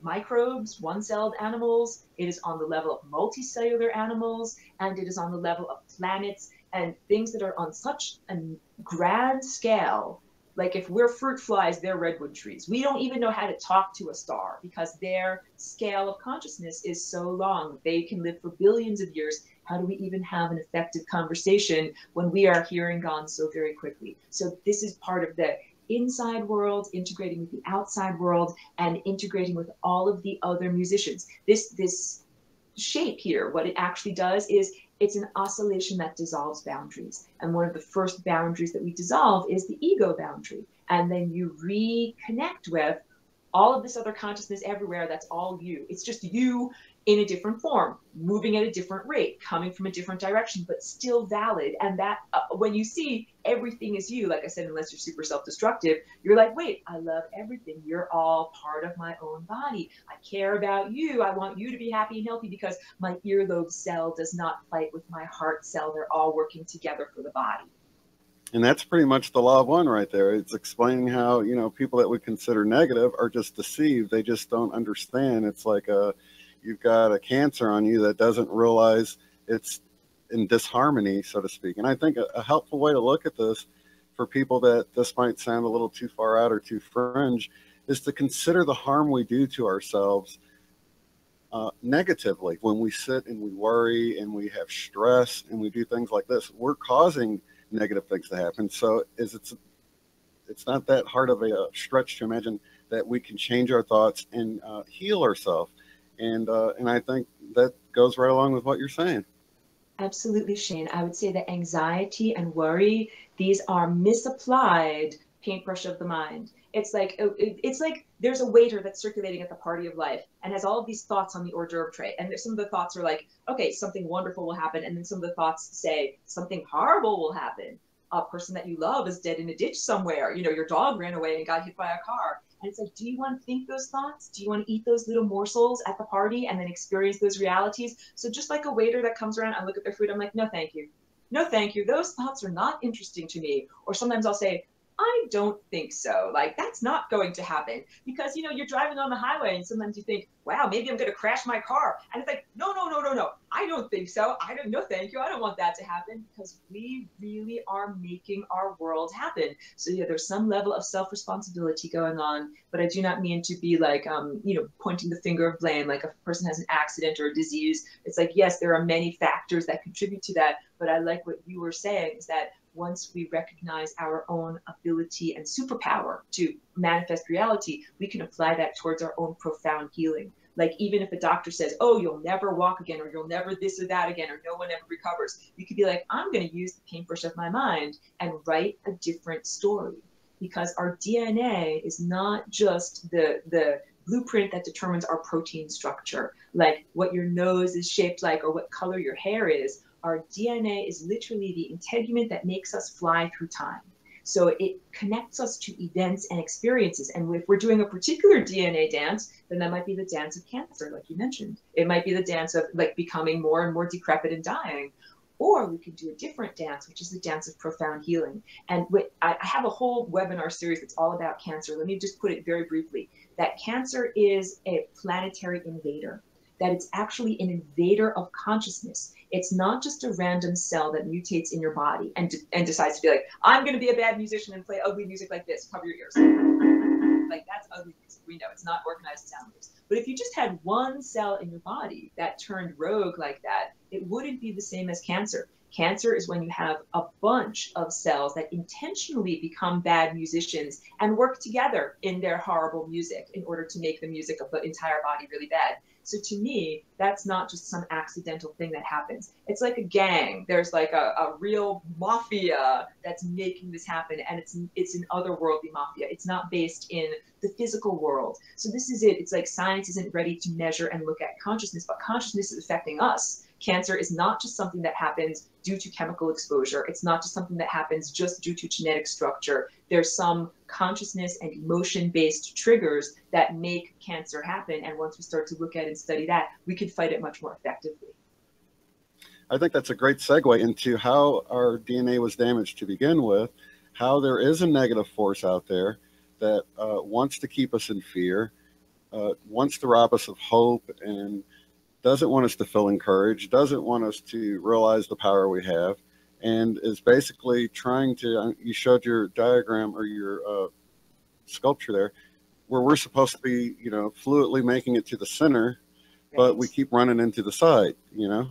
Speaker 2: microbes, one-celled animals. It is on the level of multicellular animals, and it is on the level of planets and things that are on such a grand scale. Like, if we're fruit flies, they're redwood trees. We don't even know how to talk to a star because their scale of consciousness is so long. They can live for billions of years. How do we even have an effective conversation when we are here and gone so very quickly? So this is part of the inside world, integrating with the outside world, and integrating with all of the other musicians. This shape here, what it actually does is it's an oscillation that dissolves boundaries. And one of the first boundaries that we dissolve is the ego boundary. And then you reconnect with all of this other consciousness everywhere. That's all you. It's just you in a different form, moving at a different rate, coming from a different direction, but still valid. And that when you see everything is you, like I said, unless you're super self-destructive, you're like, wait, I love everything. You're all part of my own body. I care about you. I want you to be happy and healthy because my earlobe cell does not fight with my heart cell. They're all working together for the body.
Speaker 1: And that's pretty much the law of one right there. It's explaining how, you know, people that we consider negative are just deceived. They just don't understand. It's like you've got a cancer on you that doesn't realize it's in disharmony, so to speak. And I think a helpful way to look at this for people that this might sound a little too far out or too fringe is to consider the harm we do to ourselves negatively. When we sit and we worry and we have stress and we do things like this, we're causing negative things to happen. So it's not that hard of a stretch to imagine that we can change our thoughts and heal ourselves. And I think that goes right along with what you're saying.
Speaker 2: Absolutely, Shane. I would say that anxiety and worry, these are misapplied paintbrush of the mind. It's like there's a waiter that's circulating at the party of life and has all of these thoughts on the hors d'oeuvre tray. And some of the thoughts are like, okay, something wonderful will happen. And then some of the thoughts say something horrible will happen. A person that you love is dead in a ditch somewhere. You know, your dog ran away and got hit by a car. And it's like, do you want to think those thoughts? Do you want to eat those little morsels at the party and then experience those realities? So just like a waiter that comes around, I look at their food, I'm like, no, thank you. No, thank you. Those thoughts are not interesting to me. Or sometimes I'll say, I don't think so. Like, that's not going to happen because, you know, you're driving on the highway and sometimes you think, wow, maybe I'm going to crash my car. And it's like, no. I don't think so. No, thank you. I don't want that to happen because we really are making our world happen. So yeah, there's some level of self-responsibility going on, but I do not mean to be like, you know, pointing the finger of blame. Like if a person has an accident or a disease, it's like, yes, there are many factors that contribute to that. But I like what you were saying is that once we recognize our own ability and superpower to manifest reality, we can apply that towards our own profound healing. Like even if a doctor says, oh, you'll never walk again, or you'll never this or that again, or no one ever recovers, you could be like, I'm going to use the paintbrush of my mind and write a different story. Because our DNA is not just the blueprint that determines our protein structure, like what your nose is shaped like or what color your hair is. Our DNA is literally the integument that makes us fly through time. So it connects us to events and experiences. And if we're doing a particular DNA dance, then that might be the dance of cancer, like you mentioned. It might be the dance of like becoming more and more decrepit and dying. Or we could do a different dance, which is the dance of profound healing. And I have a whole webinar series that's all about cancer. Let me just put it very briefly, that cancer is a planetary invader, that it's actually an invader of consciousness. It's not just a random cell that mutates in your body and decides to be like, I'm going to be a bad musician and play ugly music like this. Cover your ears. Like, that's ugly music. We know it's not organized sound waves. But if you just had one cell in your body that turned rogue like that, it wouldn't be the same as cancer. Cancer is when you have a bunch of cells that intentionally become bad musicians and work together in their horrible music in order to make the music of the entire body really bad. So to me, that's not just some accidental thing that happens. It's like a gang. There's like a real mafia that's making this happen, and it's an otherworldly mafia. It's not based in the physical world. So this is it. It's like science isn't ready to measure and look at consciousness, but consciousness is affecting us. Cancer is not just something that happens due to chemical exposure. It's not just something that happens just due to genetic structure. There's some consciousness and emotion-based triggers that make cancer happen. And once we start to look at and study that, we can fight it much more effectively.
Speaker 1: I think that's a great segue into how our DNA was damaged to begin with, how there is a negative force out there that wants to keep us in fear, wants to rob us of hope, and doesn't want us to feel encouraged, doesn't want us to realize the power we have, and is basically trying to, you showed your diagram or your sculpture there, where we're supposed to be, you know, fluidly making it to the center, but we keep running into the side, you know?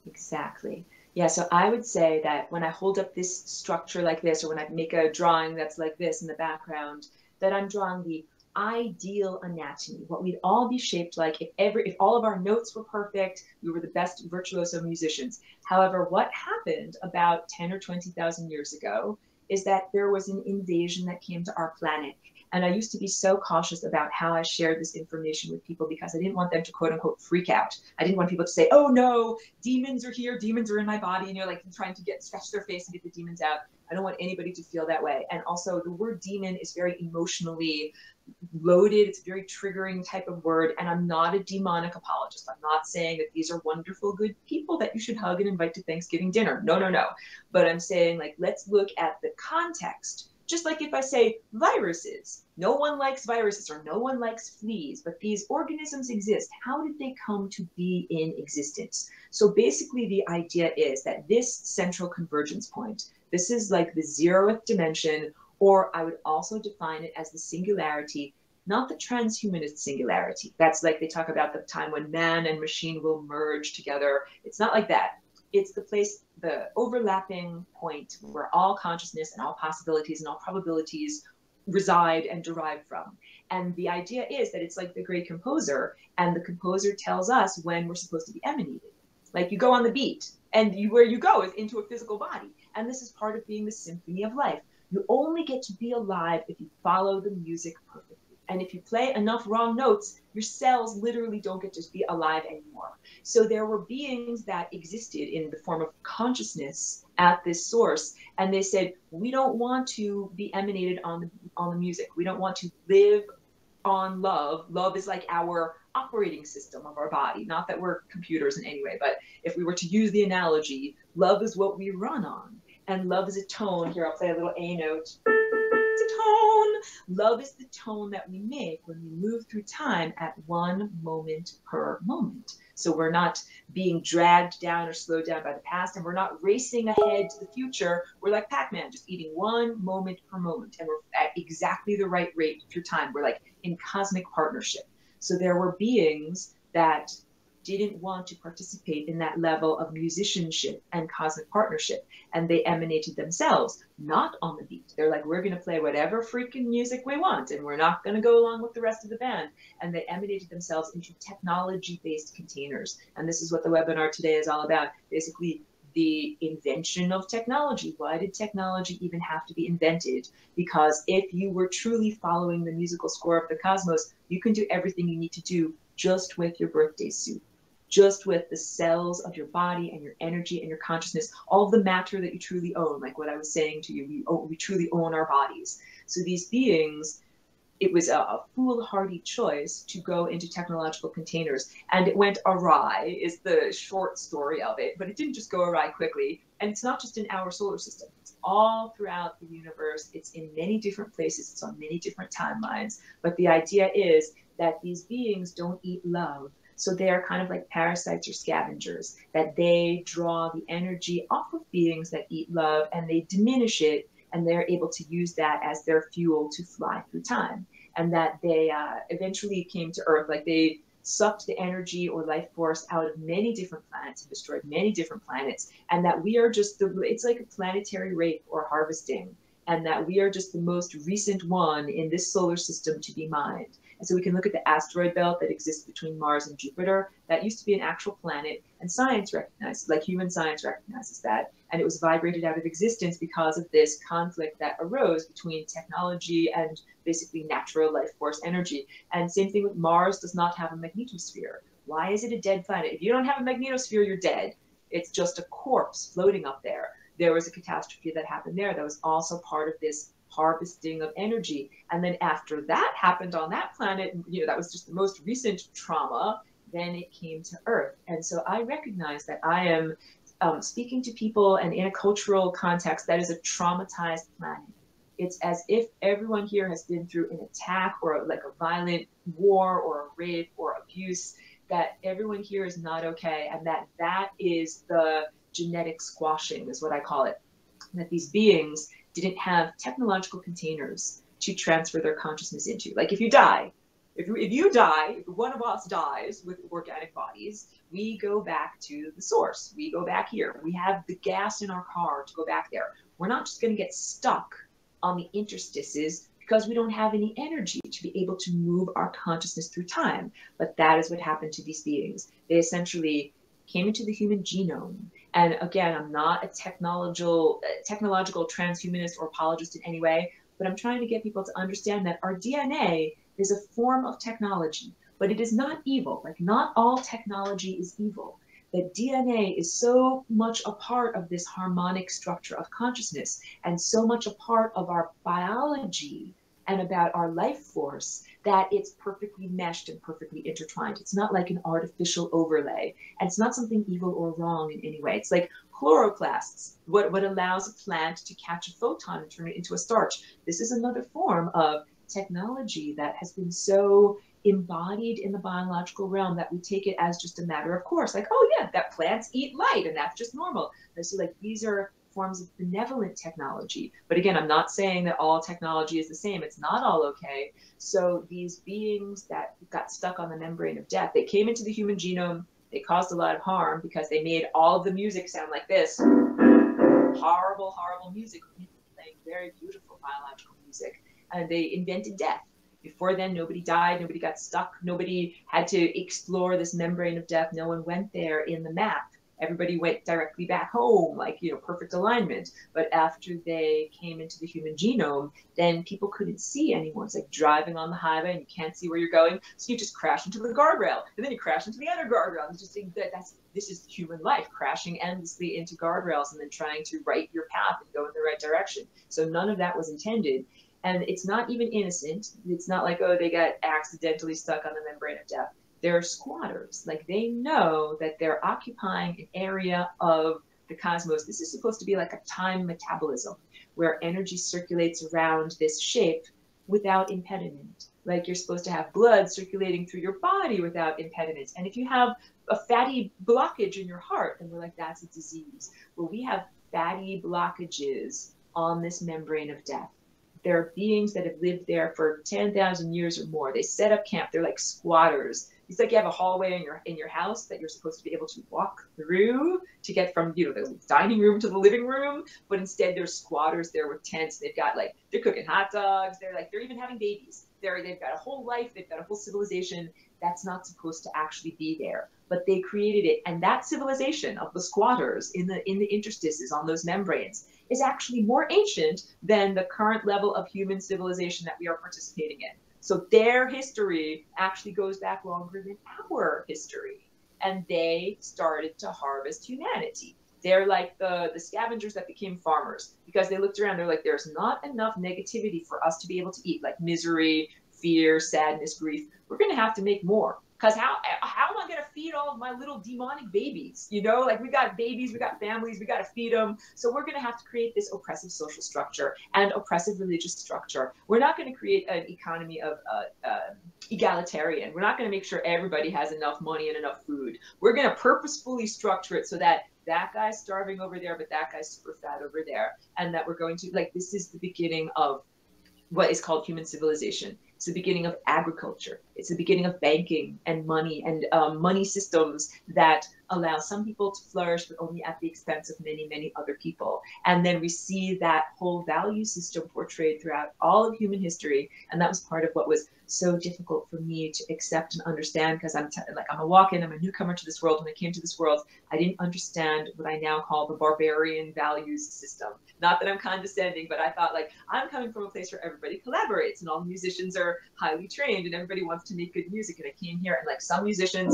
Speaker 2: Exactly. Yeah, so I would say that when I hold up this structure like this, or when I make a drawing that's like this in the background, that I'm drawing the ideal anatomy, what we'd all be shaped like if all of our notes were perfect, we were the best virtuoso musicians. However, what happened about 10 or 20,000 years ago is that there was an invasion that came to our planet. And I used to be so cautious about how I shared this information with people because I didn't want them to quote unquote freak out. I didn't want people to say, oh no, demons are here, demons are in my body, and you're like trying to scratch their face and get the demons out. I don't want anybody to feel that way. And also the word demon is very emotionally loaded. It's a very triggering type of word. And I'm not a demonic apologist. I'm not saying that these are wonderful, good people that you should hug and invite to Thanksgiving dinner. No, no, no. But I'm saying, like, let's look at the context. Just like if I say viruses, no one likes viruses or no one likes fleas, but these organisms exist. How did they come to be in existence? So basically the idea is that this central convergence point, this is like the 0th dimension, or I would also define it as the singularity, not the transhumanist singularity. That's like they talk about the time when man and machine will merge together. It's not like that. It's the place, the overlapping point where all consciousness and all possibilities and all probabilities reside and derive from. And the idea is that it's like the great composer, and the composer tells us when we're supposed to be emanated. Like you go on the beat, and where you go is into a physical body. And this is part of being the symphony of life. You only get to be alive if you follow the music perfectly. And if you play enough wrong notes, your cells literally don't get to be alive anymore. So there were beings that existed in the form of consciousness at this source, and they said, we don't want to be emanated on the music. We don't want to live on love. Love is like our operating system of our body. Not that we're computers in any way, but if we were to use the analogy, love is what we run on. And love is a tone. Here, I'll play a little A note. It's a tone. Love is the tone that we make when we move through time at one moment per moment. So we're not being dragged down or slowed down by the past, and we're not racing ahead to the future. We're like Pac-Man, just eating one moment per moment, and we're at exactly the right rate through time. We're like in cosmic partnership. So there were beings that didn't want to participate in that level of musicianship and cosmic partnership, and they emanated themselves, not on the beat. They're like, we're going to play whatever freaking music we want, and we're not going to go along with the rest of the band. And they emanated themselves into technology-based containers. And this is what the webinar today is all about. Basically, the invention of technology. Why did technology even have to be invented? Because if you were truly following the musical score of the cosmos, you can do everything you need to do just with your birthday suit, just with the cells of your body and your energy and your consciousness, all of the matter that you truly own, like what I was saying to you, we truly own our bodies. So these beings it was a foolhardy choice to go into technological containers, and it went awry is the short story of it. But it didn't just go awry quickly, and it's not just in our solar system. It's all throughout the universe. It's in many different places. It's on many different timelines. But the idea is that these beings don't eat love. So they are kind of like parasites or scavengers, that they draw the energy off of beings that eat love and they diminish it, and they're able to use that as their fuel to fly through time. And that they eventually came to Earth, like they sucked the energy or life force out of many different planets and destroyed many different planets. And that we are just it's like a planetary rape or harvesting. And that we are just the most recent one in this solar system to be mined. And so we can look at the asteroid belt that exists between Mars and Jupiter. That used to be an actual planet, and science recognizes, like human science recognizes that. And it was vibrated out of existence because of this conflict that arose between technology and basically natural life force energy. And same thing with Mars, does not have a magnetosphere. Why is it a dead planet? If you don't have a magnetosphere, you're dead. It's just a corpse floating up there. There was a catastrophe that happened there that was also part of this harvesting of energy. And then after that happened on that planet, that was just the most recent trauma, then it came to Earth. And so I recognize that I am speaking to people, and in a cultural context that is a traumatized planet. It's as if everyone here has been through an attack or like a violent war or a rape or abuse, that everyone here is not okay, and that is the genetic squashing is what I call it. That these beings didn't have technological containers to transfer their consciousness into. Like if you die, if one of us dies with organic bodies, we go back to the source. We go back here. We have the gas in our car to go back there. We're not just going to get stuck on the interstices because we don't have any energy to be able to move our consciousness through time. But that is what happened to these beings. They essentially came into the human genome. And again, I'm not a technological transhumanist or apologist in any way, but I'm trying to get people to understand that our DNA is a form of technology, but it is not evil. Like not all technology is evil. That DNA is so much a part of this harmonic structure of consciousness and so much a part of our biology and about our life force that it's perfectly meshed and perfectly intertwined. It's not like an artificial overlay, and it's not something evil or wrong in any way. It's like chloroplasts, what allows a plant to catch a photon and turn it into a starch. This is another form of technology that has been so embodied in the biological realm that we take it as just a matter of course, like, oh yeah, that plants eat light and that's just normal. And so like these are forms of benevolent technology. But again, I'm not saying that all technology is the same. It's not all okay. So these beings that got stuck on the membrane of death, they came into the human genome, they caused a lot of harm because they made all of the music sound like this. Horrible, horrible music, playing very beautiful biological music. And they invented death. Before then, nobody died, nobody got stuck, nobody had to explore this membrane of death. No one went there in the map. Everybody went directly back home, like, perfect alignment. But after they came into the human genome, then people couldn't see anymore. It's like driving on the highway and you can't see where you're going. So you just crash into the guardrail, and then you crash into the other guardrail. And just think that this is human life, crashing endlessly into guardrails and then trying to right your path and go in the right direction. So none of that was intended. And it's not even innocent. It's not like, oh, they got accidentally stuck on the membrane of death. They're squatters. Like they know that they're occupying an area of the cosmos. This is supposed to be like a time metabolism where energy circulates around this shape without impediment. Like you're supposed to have blood circulating through your body without impediments. And if you have a fatty blockage in your heart, then we're like, that's a disease. Well, we have fatty blockages on this membrane of death. There are beings that have lived there for 10,000 years or more. They set up camp. They're like squatters. It's like you have a hallway in your house that you're supposed to be able to walk through to get from the dining room to the living room, but instead there's squatters there with tents. They've got they're cooking hot dogs. They're even having babies. They've got a whole life. They've got a whole civilization that's not supposed to actually be there, but they created it. And that civilization of the squatters in the interstices on those membranes is actually more ancient than the current level of human civilization that we are participating in. So their history actually goes back longer than our history. And they started to harvest humanity. They're like the scavengers that became farmers because they looked around. They're like, there's not enough negativity for us to be able to eat, like misery, fear, sadness, grief, we're going to have to make more. Because how am I going to feed all of my little demonic babies? You know, like we got babies, we got families, we got to feed them. So we're going to have to create this oppressive social structure and oppressive religious structure. We're not going to create an economy of egalitarian. We're not going to make sure everybody has enough money and enough food. We're going to purposefully structure it so that that guy's starving over there, but that guy's super fat over there. And that we're going to, like, this is the beginning of what is called human civilization. It's the beginning of agriculture. It's the beginning of banking and money systems that allow some people to flourish, but only at the expense of many, many other people. And then we see that whole value system portrayed throughout all of human history. And that was part of what was so difficult for me to accept and understand, because I'm a walk-in, I'm a newcomer to this world. When I came to this world, I didn't understand what I now call the barbarian values system. Not that I'm condescending, but I thought, like, I'm coming from a place where everybody collaborates and all the musicians are highly trained and everybody wants to make good music. And I came here and, like, some musicians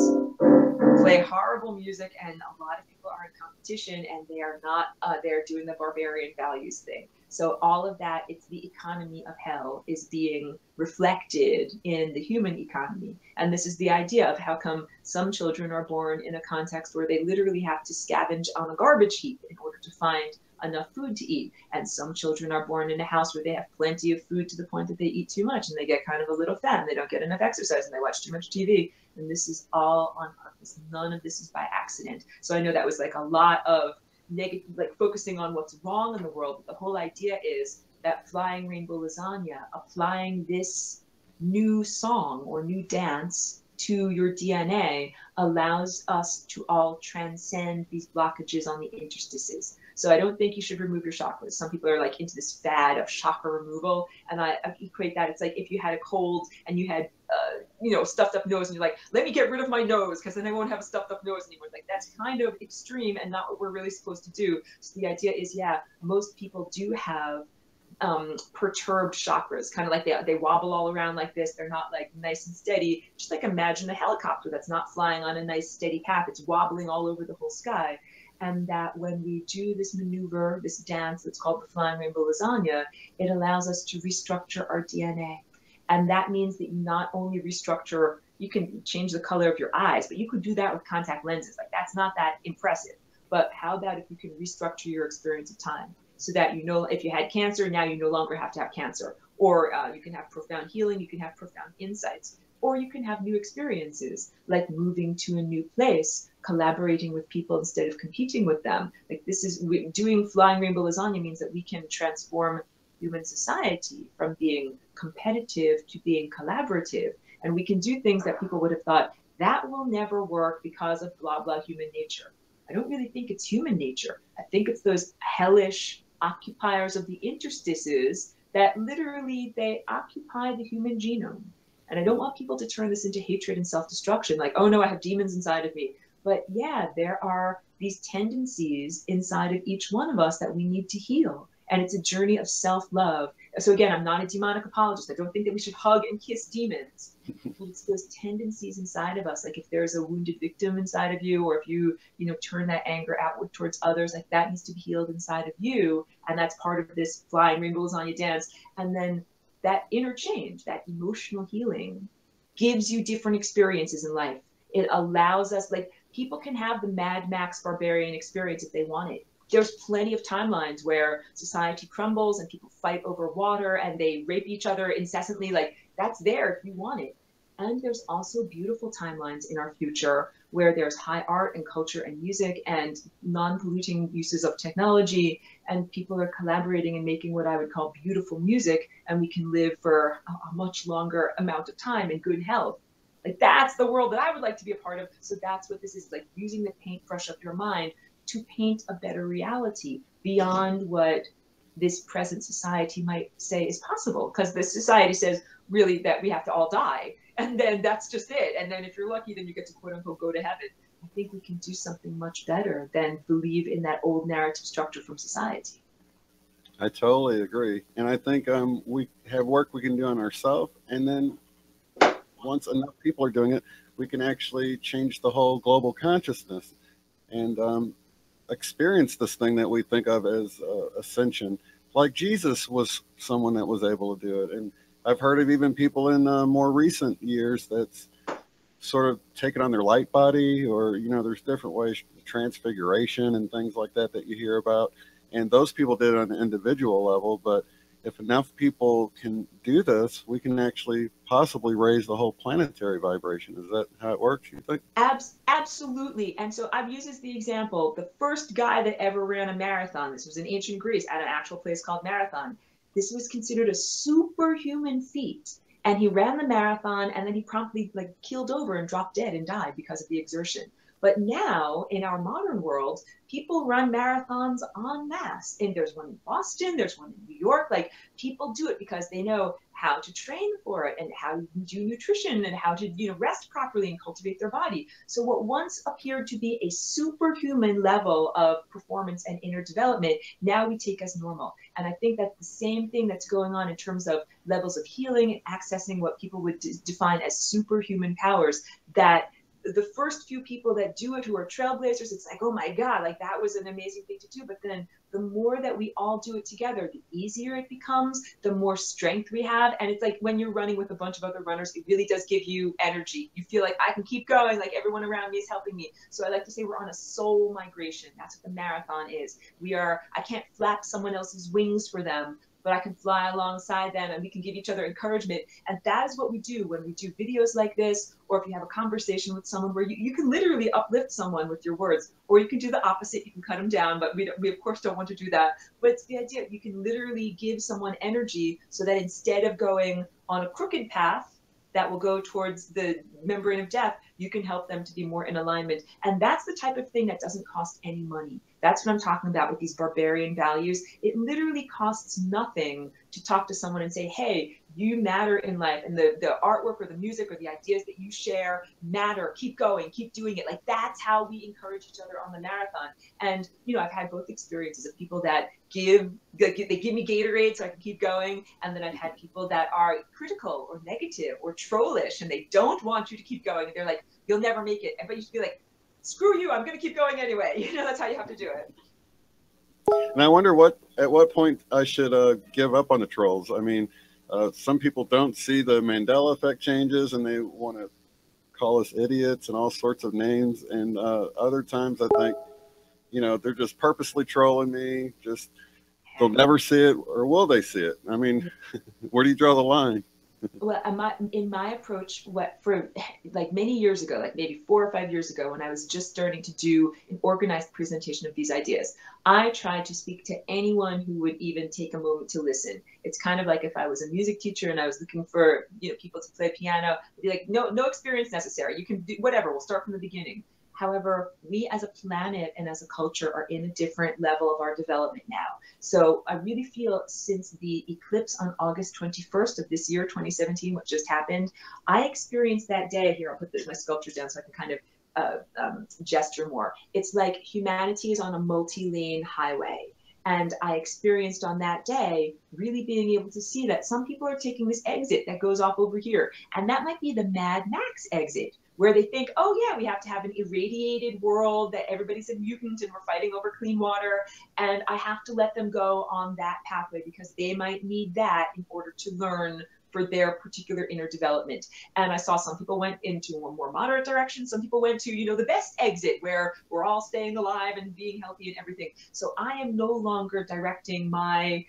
Speaker 2: play horrible music and a lot of people are in competition and they are not, they're doing the barbarian values thing. So all of that, it's the economy of hell is being reflected in the human economy. And this is the idea of how come some children are born in a context where they literally have to scavenge on a garbage heap in order to find enough food to eat. And some children are born in a house where they have plenty of food to the point that they eat too much and they get kind of a little fat and they don't get enough exercise and they watch too much TV. And this is all on purpose. None of this is by accident. So I know that was like a lot of negative, like focusing on what's wrong in the world. But the whole idea is that Flying Rainbow Lasagne, applying this new song or new dance to your DNA, allows us to all transcend these blockages on the interstices. So I don't think you should remove your chakras. Some people are like into this fad of chakra removal, and I equate that. It's like if you had a cold and you had, stuffed up nose, and you're like, let me get rid of my nose because then I won't have a stuffed up nose anymore. Like, that's kind of extreme and not what we're really supposed to do. So the idea is, yeah, most people do have perturbed chakras, kind of like they wobble all around like this. They're not like nice and steady. Just like imagine a helicopter that's not flying on a nice steady path. It's wobbling all over the whole sky. And that when we do this maneuver, this dance that's called the Flying Rainbow Lasagne, it allows us to restructure our DNA. And that means that you not only restructure, you can change the color of your eyes, but you could do that with contact lenses. Like, that's not that impressive. But how about if you can restructure your experience of time so that, you know, if you had cancer, now you no longer have to have cancer. Or you can have profound healing, you can have profound insights. Or you can have new experiences, like moving to a new place, collaborating with people instead of competing with them. Like, this is, doing Flying Rainbow Lasagne means that we can transform human society from being competitive to being collaborative. And we can do things that people would have thought, that will never work because of blah, blah, human nature. I don't really think it's human nature. I think it's those hellish occupiers of the interstices that literally, they occupy the human genome. And I don't want people to turn this into hatred and self-destruction, like, oh no, I have demons inside of me. But yeah, there are these tendencies inside of each one of us that we need to heal. And it's a journey of self-love. So again, I'm not a demonic apologist. I don't think that we should hug and kiss demons. But it's those tendencies inside of us. Like, if there's a wounded victim inside of you, or if you turn that anger outward towards others, like, that needs to be healed inside of you. And that's part of this Flying Rainbow Lasagne dance. And then that interchange, that emotional healing, gives you different experiences in life. It allows us, like, people can have the Mad Max barbarian experience if they want it. There's plenty of timelines where society crumbles and people fight over water and they rape each other incessantly. Like, that's there if you want it. And there's also beautiful timelines in our future where there's high art and culture and music and non-polluting uses of technology, and people are collaborating and making what I would call beautiful music, and we can live for a much longer amount of time in good health. Like, that's the world that I would like to be a part of. So that's what this is, like, using the paintbrush of your mind to paint a better reality beyond what this present society might say is possible. Because this society says really that we have to all die, and then that's just it. And then if you're lucky, then you get to quote unquote go to heaven. I think we can do something much better than believe in that old narrative structure from society.
Speaker 1: I totally agree. And I think we have work we can do on ourselves, and then once enough people are doing it, we can actually change the whole global consciousness and experience this thing that we think of as ascension. Like, Jesus was someone that was able to do it, and I've heard of even people in more recent years that's sort of taken on their light body, or, you know, there's different ways, transfiguration and things like that that you hear about. And those people did it on an individual level. But if enough people can do this, we can actually possibly raise the whole planetary vibration. Is that how it works, you think?
Speaker 2: Absolutely. And so I've used as the example, the first guy that ever ran a marathon, this was in ancient Greece at an actual place called Marathon. This was considered a superhuman feat. And he ran the marathon, and then he promptly like keeled over and dropped dead and died because of the exertion. But now in our modern world, people run marathons en masse. And there's one in Boston, there's one in New York. Like, people do it because they know how to train for it and how to do nutrition and how to, you know, rest properly and cultivate their body. So what once appeared to be a superhuman level of performance and inner development, now we take as normal. And I think that's the same thing that's going on in terms of levels of healing and accessing what people would define as superhuman powers, that the first few people that do it who are trailblazers, it's like, oh my God, like that was an amazing thing to do. But then the more that we all do it together, the easier it becomes, the more strength we have. And it's like when you're running with a bunch of other runners, it really does give you energy. You feel like I can keep going, like everyone around me is helping me. So I like to say we're on a soul migration. That's what the marathon is. I can't flap someone else's wings for them, but I can fly alongside them and we can give each other encouragement. And that is what we do when we do videos like this, or if you have a conversation with someone where you can literally uplift someone with your words, or you can do the opposite, you can cut them down, but we of course don't want to do that. But it's the idea, you can literally give someone energy so that instead of going on a crooked path that will go towards the membrane of death, you can help them to be more in alignment. And that's the type of thing that doesn't cost any money. That's what I'm talking about with these barbarian values. It literally costs nothing to talk to someone and say, hey, you matter in life, and the artwork or the music or the ideas that you share matter. Keep going, keep doing it. Like, that's how we encourage each other on the marathon. And, you know, I've had both experiences of people that they give me Gatorade so I can keep going. And then I've had people that are critical or negative or trollish, and they don't want you to keep going. And they're like, you'll never make it. But you should be like, screw you, I'm going to keep going anyway. You know, that's how you have to do it.
Speaker 1: And I wonder at what point I should give up on the trolls. I mean, some people don't see the Mandela Effect changes and they want to call us idiots and all sorts of names. And other times I think, you know, they're just purposely trolling me. Just, they'll never see it, or will they see it? I mean, where do you draw the line?
Speaker 2: Well, in my approach, for like many years ago, like maybe 4 or 5 years ago, when I was just starting to do an organized presentation of these ideas, I tried to speak to anyone who would even take a moment to listen. It's kind of like if I was a music teacher and I was looking for, you know, people to play piano, I'd be like, no experience necessary. You can do whatever. We'll start from the beginning. However, we as a planet and as a culture are in a different level of our development now. So I really feel since the eclipse on August 21st of this year, 2017, what just happened, I experienced that day. Here, I'll put my sculptures down so I can kind of gesture more. It's like humanity is on a multi-lane highway. And I experienced on that day really being able to see that some people are taking this exit that goes off over here. And that might be the Mad Max exit, where they think, oh yeah, we have to have an irradiated world, that everybody's a mutant and we're fighting over clean water. And I have to let them go on that pathway because they might need that in order to learn for their particular inner development. And I saw some people went into a more moderate direction. Some people went to, you know, the best exit where we're all staying alive and being healthy and everything. So I am no longer directing my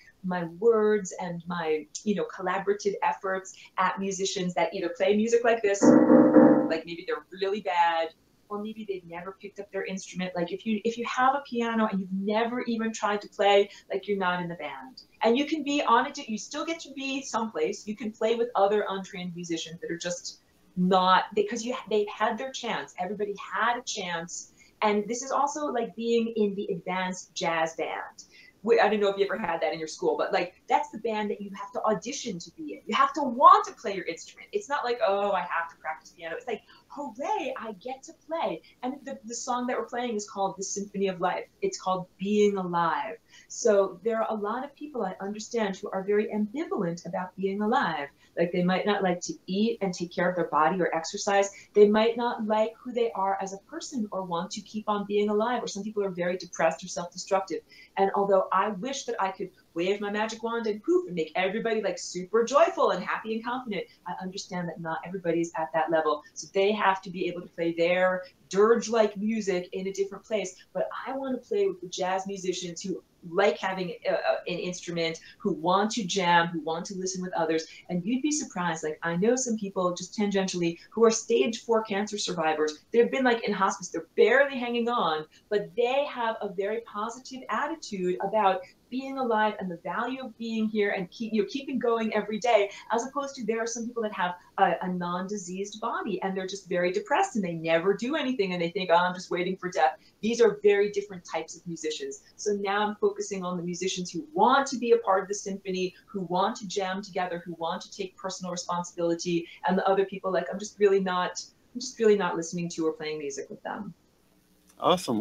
Speaker 2: words and my, you know, collaborative efforts at musicians that either play music like this, like maybe they're really bad, or maybe they've never picked up their instrument. Like if you have a piano and you've never even tried to play, like you're not in the band. And you can be on it, you still get to be someplace. You can play with other untrained musicians that are just not, because they've had their chance. Everybody had a chance. And this is also like being in the advanced jazz band. I don't know if you ever had that in your school, but like that's the band that you have to audition to be in. You have to want to play your instrument. It's not like, oh, I have to practice piano. It's like, hooray, I get to play. And the song that we're playing is called The Symphony of Life. It's called Being Alive. So there are a lot of people I understand who are very ambivalent about being alive. Like they might not like to eat and take care of their body or exercise. They might not like who they are as a person or want to keep on being alive. Or some people are very depressed or self-destructive. And although I wish that I could wave my magic wand and poof, and make everybody like super joyful and happy and confident. I understand that not everybody's at that level. So they have to be able to play their dirge-like music in a different place. But I want to play with the jazz musicians who like having an instrument, who want to jam, who want to listen with others. And you'd be surprised, like I know some people just tangentially who are stage 4 cancer survivors. They've been like in hospice, they're barely hanging on, but they have a very positive attitude about being alive and the value of being here and keeping going every day, as opposed to there are some people that have a non-diseased body and they're just very depressed and they never do anything and they think, oh, I'm just waiting for death. These are very different types of musicians. So now I'm focusing on the musicians who want to be a part of the symphony, who want to jam together, who want to take personal responsibility, and the other people like I'm just really not listening to or playing music with them.
Speaker 1: Awesome.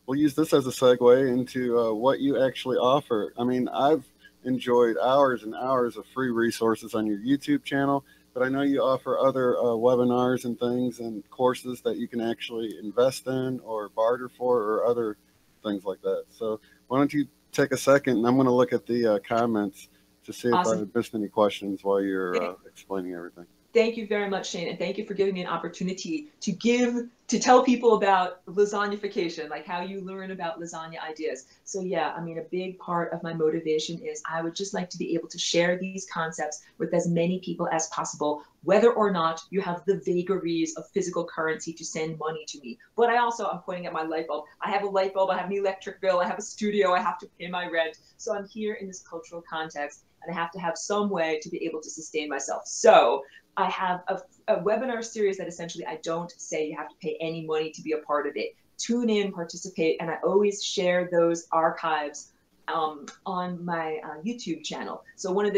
Speaker 1: We'll use this as a segue into what you actually offer. I mean, I've enjoyed hours and hours of free resources on your YouTube channel, but I know you offer other webinars and things and courses that you can actually invest in or barter for or other things like that. So why don't you take a second, and I'm going to look at the comments to see if I missed any questions while you're explaining everything.
Speaker 2: Thank you very much, Shane, and thank you for giving me an opportunity to tell people about lasagnification, like how you learn about lasagna ideas. So yeah, I mean, a big part of my motivation is I would just like to be able to share these concepts with as many people as possible, whether or not you have the vagaries of physical currency to send money to me. But I'm pointing at my light bulb. I have a light bulb, I have an electric bill, I have a studio, I have to pay my rent. So I'm here in this cultural context and I have to have some way to be able to sustain myself. So I have a webinar series that essentially I don't say you have to pay any money to be a part of it. Tune in, participate, and I always share those archives on my YouTube channel. So to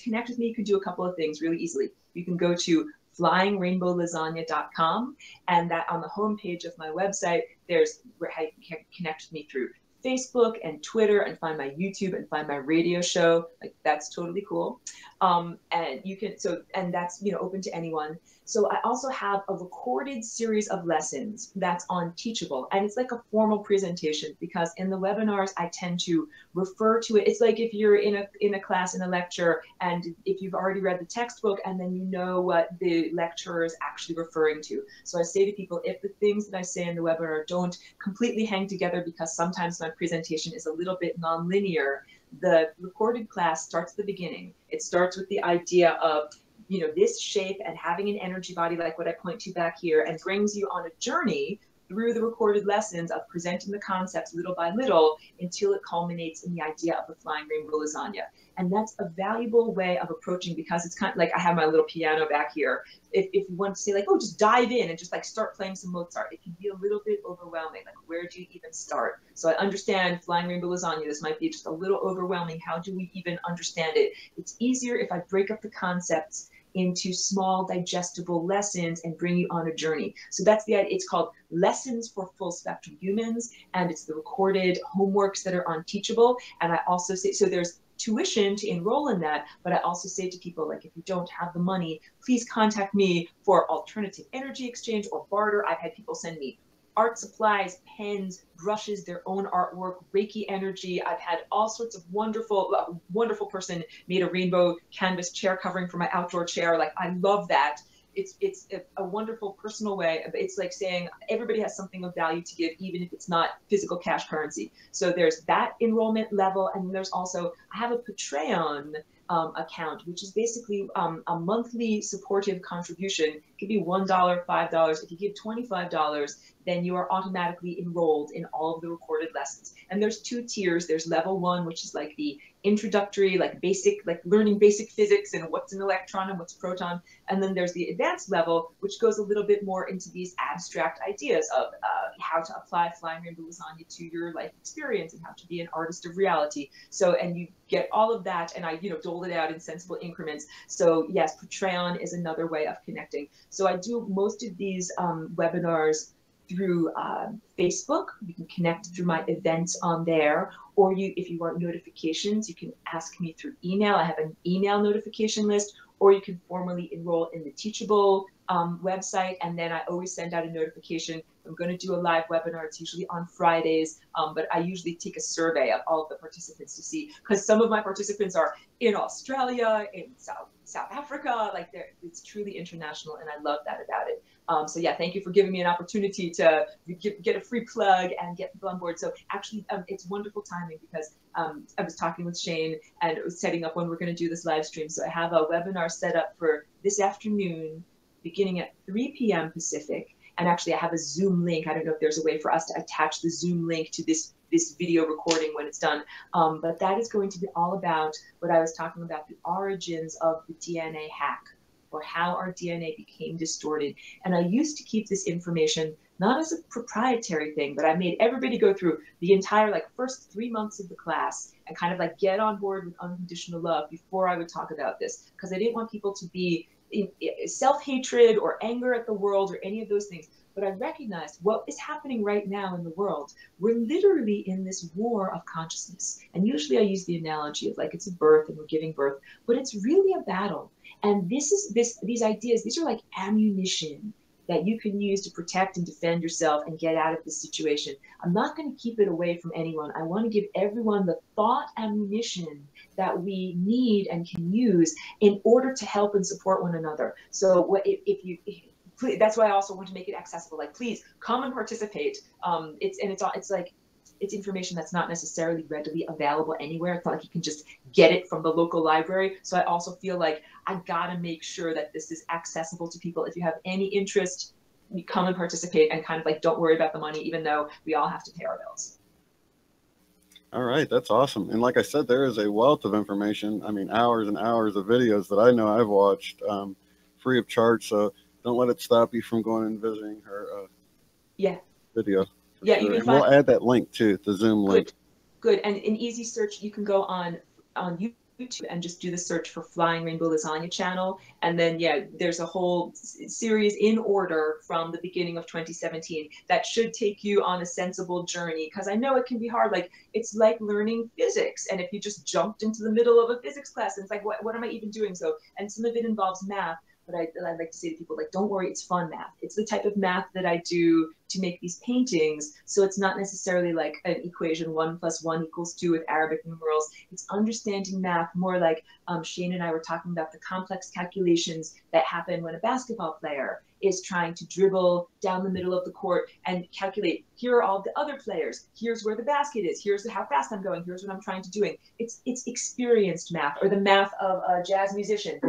Speaker 2: connect with me, you can do a couple of things really easily. You can go to FlyingRainbowLasagne.com, and that on the homepage of my website, there's how you can connect with me through Facebook and Twitter and find my YouTube and find my radio show. Like that's totally cool. And you can, and that's, open to anyone. So I also have a recorded series of lessons that's on Teachable, and it's like a formal presentation because in the webinars I tend to refer to it. It's like if you're in a class, in a lecture, and if you've already read the textbook and then you know what the lecturer is actually referring to. So I say to people, if the things that I say in the webinar don't completely hang together because sometimes my presentation is a little bit nonlinear, the recorded class starts at the beginning. It starts with the idea of this shape and having an energy body like what I point to back here, and brings you on a journey through the recorded lessons of presenting the concepts little by little until it culminates in the idea of the Flying Rainbow Lasagna. And that's a valuable way of approaching, because it's kind of like I have my little piano back here. If you want to say like, oh, just dive in and just like start playing some Mozart, it can be a little bit overwhelming. Like, where do you even start? So I understand Flying Rainbow Lasagna, this might be just a little overwhelming. How do we even understand it? It's easier if I break up the concepts into small digestible lessons and bring you on a journey. So that's the idea. It's called Lessons for Full Spectrum Humans, and it's the recorded homeworks that are on Teachable. And I also say, so there's tuition to enroll in that, but I also say to people, like, if you don't have the money, please contact me for alternative energy exchange or barter. I've had people send me art supplies, pens, brushes, their own artwork, Reiki energy. I've had all sorts of wonderful person made a rainbow canvas chair covering for my outdoor chair. Like, I love that. It's a wonderful personal way. It's like saying everybody has something of value to give, even if it's not physical cash currency. So there's that enrollment level. And there's also, I have a Patreon account, which is basically a monthly supportive contribution. It could be $1, $5. If you give $25, then you are automatically enrolled in all of the recorded lessons. And there's 2 tiers. There's level 1, which is like the introductory, like basic, like learning basic physics and what's an electron and what's a proton. And then there's the advanced level, which goes a little bit more into these abstract ideas of how to apply Flying Rainbow Lasagne to your life experience and how to be an artist of reality. So, and you get all of that, and I, dole it out in sensible increments. So yes, Patreon is another way of connecting. So I do most of these webinars through Facebook. You can connect through my events on there, or if you want notifications, you can ask me through email. I have an email notification list, or you can formally enroll in the Teachable website, and then I always send out a notification. I'm going to do a live webinar. It's usually on Fridays, but I usually take a survey of all of the participants to see, because some of my participants are in Australia, in South Africa, like it's truly international, and I love that about it. So yeah, thank you for giving me an opportunity to get a free plug and get people on board. So actually, it's wonderful timing, because I was talking with Shane and it was setting up when we're going to do this live stream. So I have a webinar set up for this afternoon, beginning at 3 p.m. Pacific. And actually, I have a Zoom link. I don't know if there's a way for us to attach the Zoom link to this video recording when it's done. But that is going to be all about what I was talking about, the origins of the DNA hack, or how our DNA became distorted. And I used to keep this information not as a proprietary thing, but I made everybody go through the entire first 3 months of the class and kind of get on board with unconditional love before I would talk about this, because I didn't want people to be self-hatred or anger at the world or any of those things. But I recognized what is happening right now in the world. We're literally in this war of consciousness. And usually I use the analogy of it's a birth and we're giving birth, but it's really a battle. And these ideas, these are like ammunition that you can use to protect and defend yourself and get out of this situation. I'm not going to keep it away from anyone. I want to give everyone the thought ammunition that we need and can use in order to help and support one another. So please, that's why I also want to make it accessible. Please come and participate. It's information that's not necessarily readily available anywhere. It's not like you can just get it from the local library. So I also feel like I gotta make sure that this is accessible to people. If you have any interest, you come and participate, and kind of don't worry about the money, even though we all have to pay our bills.
Speaker 1: All right, that's awesome. And like I said, there is a wealth of information. I mean, hours and hours of videos that I know I've watched free of charge. So don't let it stop you from going and visiting her video.
Speaker 2: Yeah,
Speaker 1: sure.
Speaker 2: You can
Speaker 1: and we'll add that link too, the Zoom link.
Speaker 2: Good. And an easy search, you can go on YouTube and just do the search for Flying Rainbow Lasagne channel. And then, there's a whole series in order from the beginning of 2017 that should take you on a sensible journey. Because I know it can be hard. It's like learning physics. And if you just jumped into the middle of a physics class, and it's what am I even doing? So, and some of it involves math. But I like to say to people, don't worry, it's fun math. It's the type of math that I do to make these paintings. So it's not necessarily an equation 1 + 1 = 2 with Arabic numerals. It's understanding math more like Shane and I were talking about the complex calculations that happen when a basketball player is trying to dribble down the middle of the court and calculate, here are all the other players, here's where the basket is, here's how fast I'm going, here's what I'm trying to do. It's experienced math, or the math of a jazz musician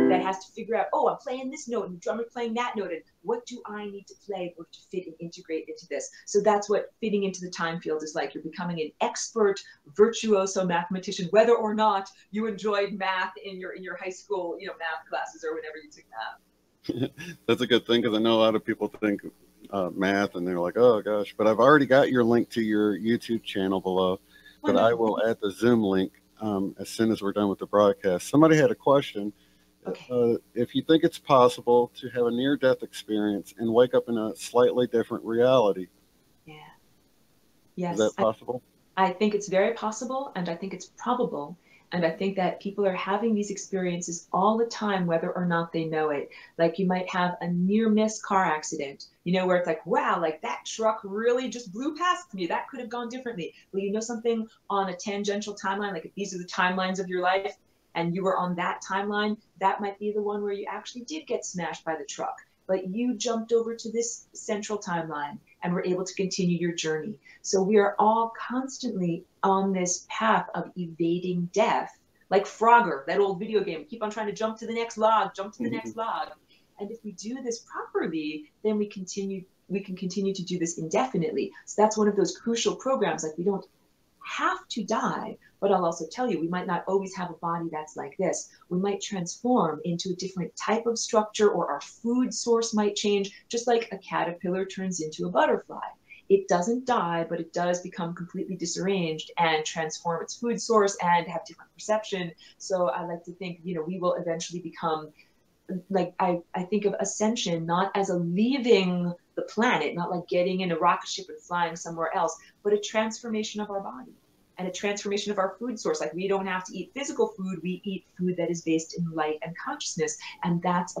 Speaker 2: that has to figure out, oh, I'm playing this note and the drummer's playing that note, and what do I need to play in order to fit and integrate into this? So that's what fitting into the time field is like. You're becoming an expert virtuoso mathematician, whether or not you enjoyed math in your high school, math classes, or whenever you took math.
Speaker 1: That's a good thing, because I know a lot of people think math and they're like, oh gosh, but I've already got your link to your YouTube channel below, but I will add the Zoom link as soon as we're done with the broadcast. Somebody had a question.
Speaker 2: Okay.
Speaker 1: If you think it's possible to have a near-death experience and wake up in a slightly different reality.
Speaker 2: Yeah. Yes.
Speaker 1: Is that possible?
Speaker 2: I think it's very possible, and I think it's probable. And I think that people are having these experiences all the time, whether or not they know it. You might have a near-miss car accident, where it's wow, that truck really just blew past me. That could have gone differently. Well, something on a tangential timeline, if these are the timelines of your life, and you were on that timeline, that might be the one where you actually did get smashed by the truck, but you jumped over to this central timeline and were able to continue your journey. So we are all constantly on this path of evading death, like Frogger, that old video game. Keep on trying to jump to the next log, jump to the next log. And if we do this properly, then we can continue to do this indefinitely. So that's one of those crucial programs. We don't have to die, but I'll also tell you, we might not always have a body that's like this. We might transform into a different type of structure, or our food source might change, just like a caterpillar turns into a butterfly. It doesn't die, but it does become completely disarranged and transform its food source and have different perception. So I like to think, we will eventually become, I think of ascension not as a leaving the planet, not like getting in a rocket ship and flying somewhere else, but a transformation of our body. and a transformation of our food source. Like, we don't have to eat physical food, we eat food that is based in light and consciousness. And that's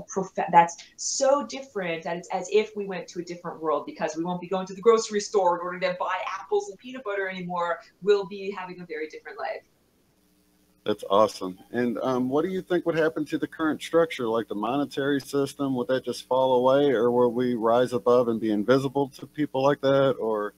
Speaker 2: that's so different that it's as if we went to a different world, because we won't be going to the grocery store in order to buy apples and peanut butter anymore. We'll be having a very different life.
Speaker 1: That's awesome. And what do you think would happen to the current structure, like the monetary system? Would that just fall away, or will we rise above and be invisible to people like that? Or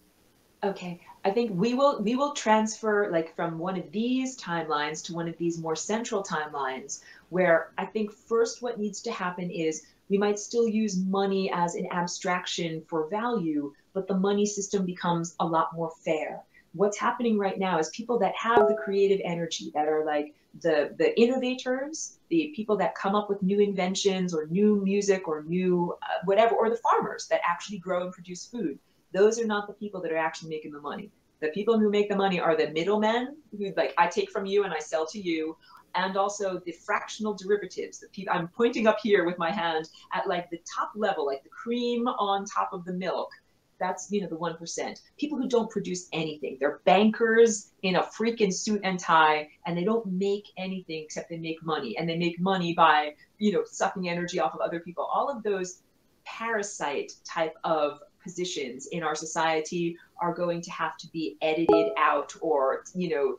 Speaker 2: okay, I think we will transfer, like, from one of these timelines to one of these more central timelines, where I think first what needs to happen is we might still use money as an abstraction for value, but the money system becomes a lot more fair. What's happening right now is people that have the creative energy, that are like the innovators, the people that come up with new inventions or new music or new whatever, or the farmers that actually grow and produce food. Those are not the people that are actually making the money. The people who make the money are the middlemen, who, like, I take from you and I sell to you, and also the fractional derivatives. The people, I'm pointing up here with my hand at, like, the top level, like the cream on top of the milk. That's, you know, the 1%. People who don't produce anything. They're bankers in a freaking suit and tie, and they don't make anything except they make money. And they make money by, you know, sucking energy off of other people. All of those parasite type of positions in our society are going to have to be edited out, or, you know,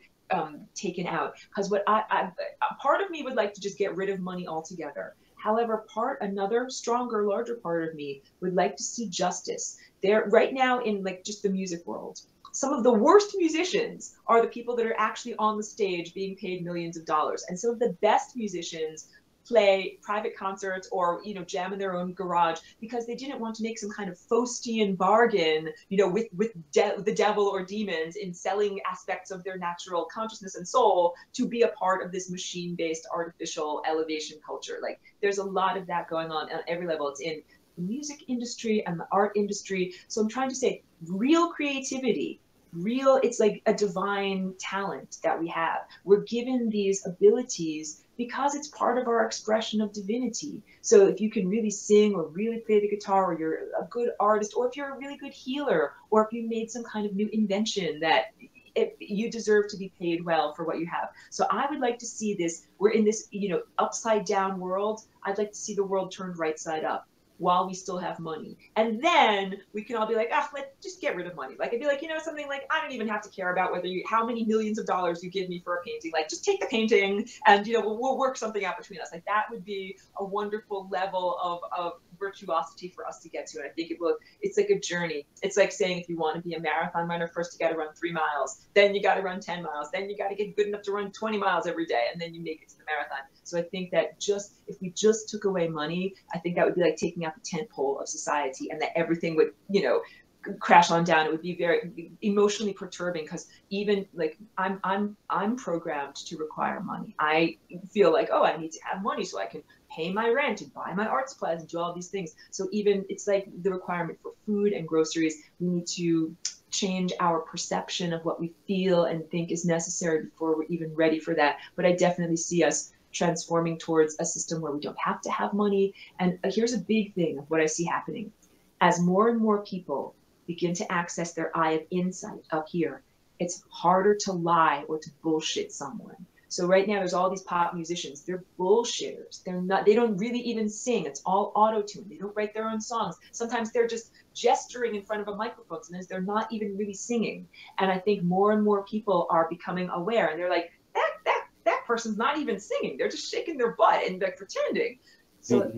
Speaker 2: taken out. Because what part of me would like to just get rid of money altogether. However, another stronger, larger part of me would like to see justice. There, right now, in, like, just the music world, some of the worst musicians are the people that are actually on the stage being paid millions of dollars. And some of the best musicians play private concerts or, you know, jam in their own garage because they didn't want to make some kind of Faustian bargain, you know, with the devil or demons in selling aspects of their natural consciousness and soul to be a part of this machine-based artificial elevation culture. Like, there's a lot of that going on at every level. It's in the music industry and the art industry. So I'm trying to say, real creativity, it's like a divine talent that we have. We're given these abilities because it's part of our expression of divinity. So if you can really sing or really play the guitar, or you're a good artist, or if you're a really good healer, or if you made some kind of new invention, that you deserve to be paid well for what you have. So I would like to see this, we're in this, you know, upside down world. I'd like to see the world turned right side up while we still have money. And then we can all be like, let's just get rid of money. Like, I'd be like, you know, something like, I don't even have to care about how many millions of dollars you give me for a painting. Like, just take the painting and, you know, we'll work something out between us. Like, that would be a wonderful level of virtuosity for us to get to. And I think it's like a journey. It's like saying, if you want to be a marathon runner, first you got to run 3 miles, then you got to run 10 miles, then you got to get good enough to run 20 miles every day, and then you make it to the marathon. So I think that if we just took away money, I think that would be like taking out the tent pole of society, and that everything would, you know, crash on down. It would be very emotionally perturbing, because even, like, I'm programmed to require money. I feel like, oh, I need to have money so I can pay my rent and buy my art supplies and do all these things. So even, it's like the requirement for food and groceries. We need to change our perception of what we feel and think is necessary before we're even ready for that. But I definitely see us transforming towards a system where we don't have to have money. And here's a big thing of what I see happening. As more and more people begin to access their eye of insight up here, it's harder to lie or to bullshit someone. So right now there's all these pop musicians, they're bullshitters. They don't really even sing. It's all auto-tune. They don't write their own songs. Sometimes they're just gesturing in front of a microphone, and they're not even really singing. And I think more and more people are becoming aware, and they're like, that person's not even singing. They're just shaking their butt and they're pretending. So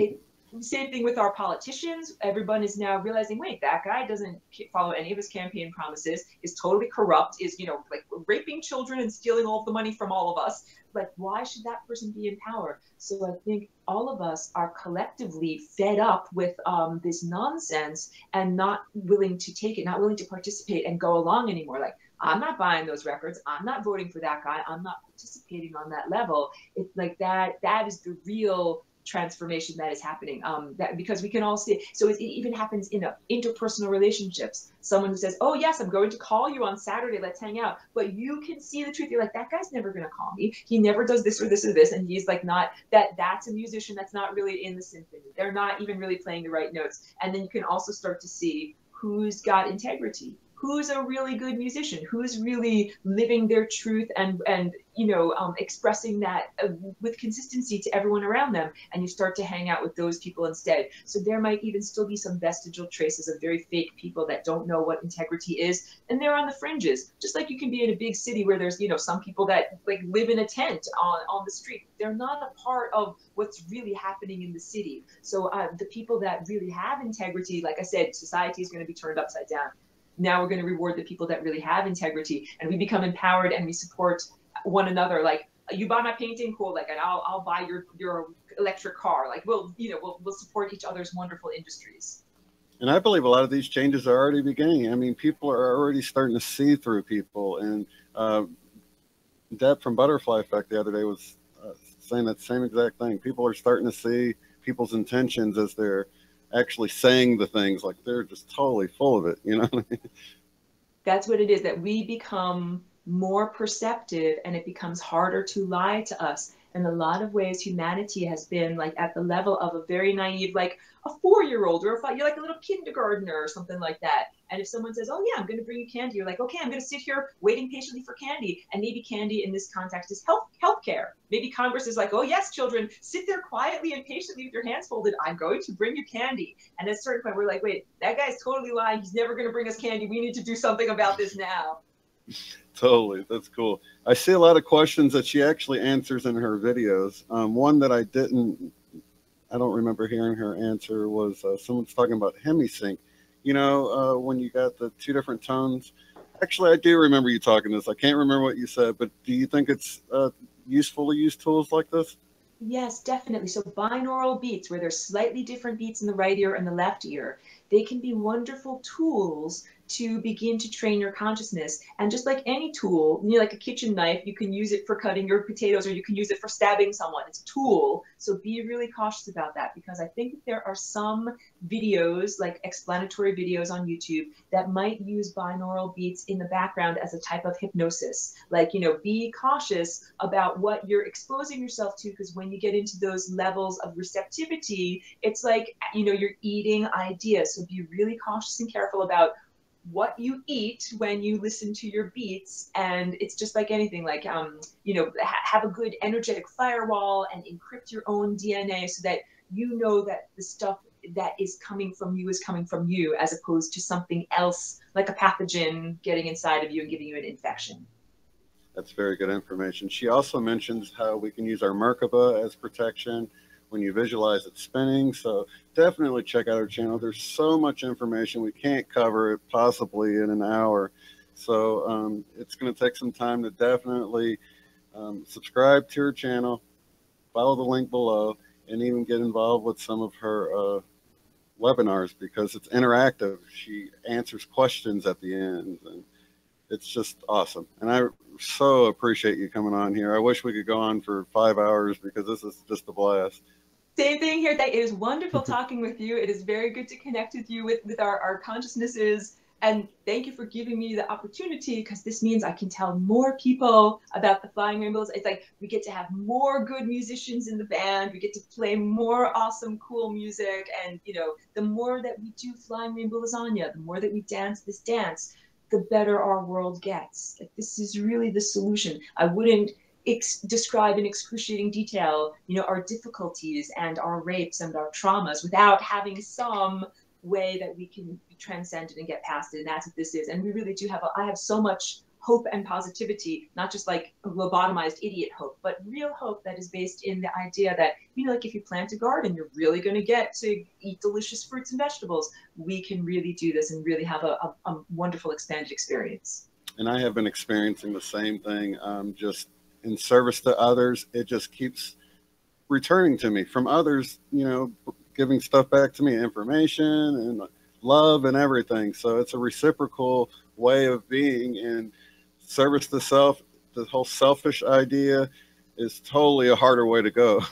Speaker 2: same thing with our politicians. Everyone is now realizing, wait, that guy doesn't follow any of his campaign promises, is totally corrupt, is, you know, like raping children and stealing all of the money from all of us. Like, why should that person be in power? So I think all of us are collectively fed up with this nonsense and not willing to take it, not willing to participate and go along anymore. Like, I'm not buying those records. I'm not voting for that guy. I'm not participating on that level. It's like that is the real transformation that is happening, because we can all see it. So it even happens in interpersonal relationships. Someone who says, oh yes, I'm going to call you on Saturday, let's hang out, but you can see the truth. You're like, that guy's never going to call me, he never does this or this or this, and he's like, that's a musician that's not really in the symphony, they're not even really playing the right notes. And then you can also start to see who's got integrity, who's a really good musician, who's really living their truth and you know, expressing that with consistency to everyone around them, and you start to hang out with those people instead. So there might even still be some vestigial traces of very fake people that don't know what integrity is, and they're on the fringes. Just like you can be in a big city where there's, you know, some people that like live in a tent on the street. They're not a part of what's really happening in the city. So the people that really have integrity, like I said, society is going to be turned upside down. Now we're going to reward the people that really have integrity, and we become empowered and we support one another. Like, you buy my painting, cool, like, and I'll buy your electric car. Like, we'll, you know, we'll support each other's wonderful industries.
Speaker 1: And I believe a lot of these changes are already beginning. I mean, people are already starting to see through people. And Deb from Butterfly Effect the other day was saying that same exact thing. People are starting to see people's intentions as they're actually saying the things, like they're just totally full of it, you know what I mean?
Speaker 2: That's what it is, that we become more perceptive and it becomes harder to lie to us. In a lot of ways, humanity has been like at the level of a very naive, like a 4-year-old or you're like a little kindergartner or something like that. And if someone says, oh yeah, I'm going to bring you candy, you're like, okay, I'm going to sit here waiting patiently for candy. And maybe candy in this context is healthcare. Maybe Congress is like, oh yes, children, sit there quietly and patiently with your hands folded. I'm going to bring you candy. And at a certain point, we're like, wait, that guy's totally lying. He's never going to bring us candy. We need to do something about this now.
Speaker 1: Totally. That's cool. I see a lot of questions that she actually answers in her videos. One that I don't remember hearing her answer was someone's talking about hemisync. You know, when you got the 2 different tones. Actually, I do remember you talking this. I can't remember what you said, but do you think it's useful to use tools like this?
Speaker 2: Yes, definitely. So binaural beats, where there's slightly different beats in the right ear and the left ear, they can be wonderful tools to begin to train your consciousness. And just like any tool, you know, like a kitchen knife, you can use it for cutting your potatoes or you can use it for stabbing someone. It's a tool. So be really cautious about that, because I think that there are some videos, like explanatory videos on YouTube, that might use binaural beats in the background as a type of hypnosis. Like, you know, be cautious about what you're exposing yourself to, because when you get into those levels of receptivity, it's like, you know, you're eating ideas. So be really cautious and careful about what you eat when you listen to your beats. And it's just like anything, like you know, have a good energetic firewall and encrypt your own DNA so that you know that the stuff that is coming from you, as opposed to something else like a pathogen getting inside of you and giving you an infection.
Speaker 1: That's very good information. She also mentions how we can use our merkaba as protection when you visualize it spinning. So definitely check out our channel. There's so much information. We can't cover it possibly in an hour. So it's going to take some time to definitely subscribe to her channel, follow the link below, and even get involved with some of her webinars, because it's interactive. She answers questions at the end, and it's just awesome. And I so appreciate you coming on here. I wish we could go on for 5 hours, because this is just a blast.
Speaker 2: Same thing here. It is wonderful talking with you. It is very good to connect with you with our consciousnesses. And thank you for giving me the opportunity, because this means I can tell more people about the Flying Rainbows. It's like we get to have more good musicians in the band. We get to play more awesome, cool music. And, you know, the more that we do Flying Rainbow Lasagne, the more that we dance this dance, the better our world gets. Like, this is really the solution. I wouldn't describe in excruciating detail, you know, our difficulties and our rapes and our traumas without having some way that we can be transcended and get past it. And that's what this is. And we really do have, I have so much hope and positivity, not just like a lobotomized idiot hope, but real hope that is based in the idea that, you know, like if you plant a garden, you're really going to get to eat delicious fruits and vegetables. We can really do this and really have a wonderful expanded experience.
Speaker 1: And I have been experiencing the same thing. Just in service to others, it just keeps returning to me from others, you know, giving stuff back to me, information and love and everything. So it's a reciprocal way of being, and service to self, the whole selfish idea, is totally a harder way to go.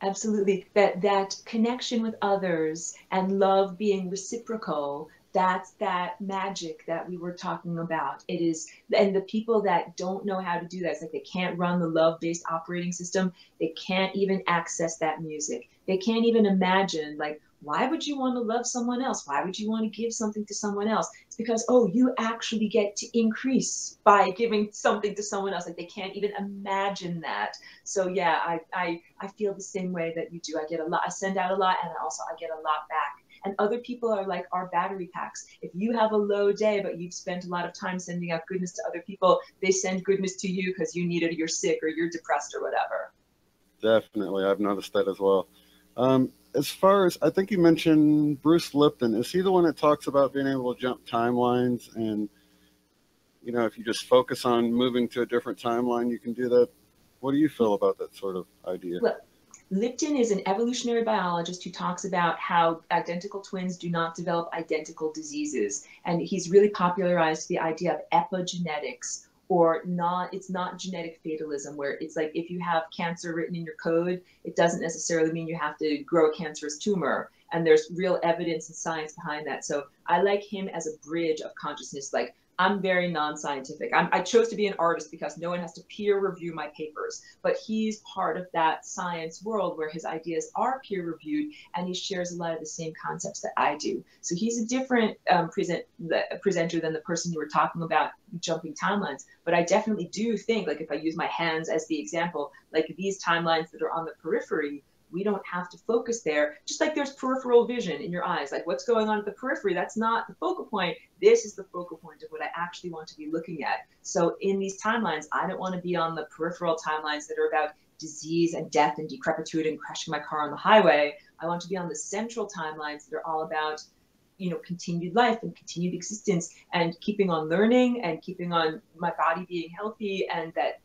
Speaker 2: Absolutely. That connection with others and love being reciprocal, that's that magic that we were talking about. It is, and the people that don't know how to do that, it's like they can't run the love-based operating system. They can't even access that music. They can't even imagine like Why would you want to love someone else? Why would you want to give something to someone else? It's because, oh, you actually get to increase by giving something to someone else. Like they can't even imagine that. So yeah, I feel the same way that you do. I get a lot, I send out a lot, and also I get a lot back. And other people are like our battery packs. If you have a low day, but you've spent a lot of time sending out goodness to other people, they send goodness to you because you need it, or you're sick, or you're depressed, or whatever.
Speaker 1: Definitely. I've noticed that as well. As far as, I think you mentioned Bruce Lipton. Is he the one that talks about being able to jump timelines? And, you know, if you just focus on moving to a different timeline, you can do that. What do you feel about that sort of idea?
Speaker 2: Well, Lipton is an evolutionary biologist who talks about how identical twins do not develop identical diseases. And he's really popularized the idea of epigenetics, or not, it's not genetic fatalism, where it's like if you have cancer written in your code, it doesn't necessarily mean you have to grow a cancerous tumor. And there's real evidence and science behind that. So I like him as a bridge of consciousness. Like, I'm very non-scientific. I chose to be an artist because no one has to peer review my papers, but he's part of that science world where his ideas are peer reviewed, and he shares a lot of the same concepts that I do. So he's a different presenter than the person you were talking about, jumping timelines. But I definitely do think, like, if I use my hands as the example, like these timelines that are on the periphery, we don't have to focus there. Just like there's peripheral vision in your eyes, like what's going on at the periphery, that's not the focal point. This is the focal point of what I actually want to be looking at. So in these timelines, I don't want to be on the peripheral timelines that are about disease and death and decrepitude and crashing my car on the highway. I want to be on the central timelines that are all about, you know, continued life and continued existence, and keeping on learning and keeping on my body being healthy, and that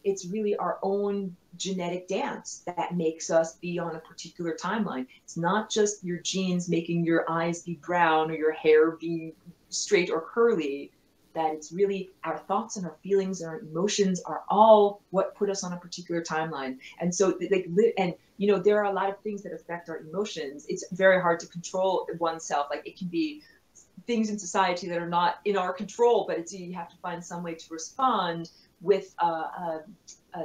Speaker 2: it's really our own genetic dance that makes us be on a particular timeline. It's not just your genes making your eyes be brown or your hair be straight or curly, that it's really our thoughts and our feelings and our emotions are all what put us on a particular timeline. And so, like, and you know, there are a lot of things that affect our emotions. It's very hard to control oneself. Like, it can be things in society that are not in our control, but it's, you have to find some way to respond with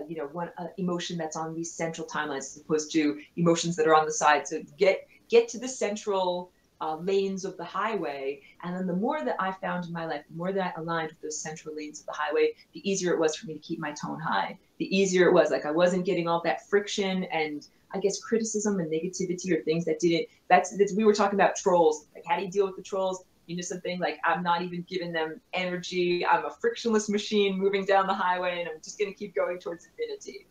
Speaker 2: you know, one emotion that's on these central timelines as opposed to emotions that are on the side. So get to the central lanes of the highway, and then the more that I found in my life, the more that I aligned with those central lanes of the highway, the easier it was for me to keep my tone high. The easier it was, like I wasn't getting all that friction and I guess criticism and negativity, or things that didn't. That's we were talking about trolls. Like, how do you deal with the trolls? You know, something like, I'm not even giving them energy. I'm a frictionless machine moving down the highway, and I'm just going to keep going towards infinity.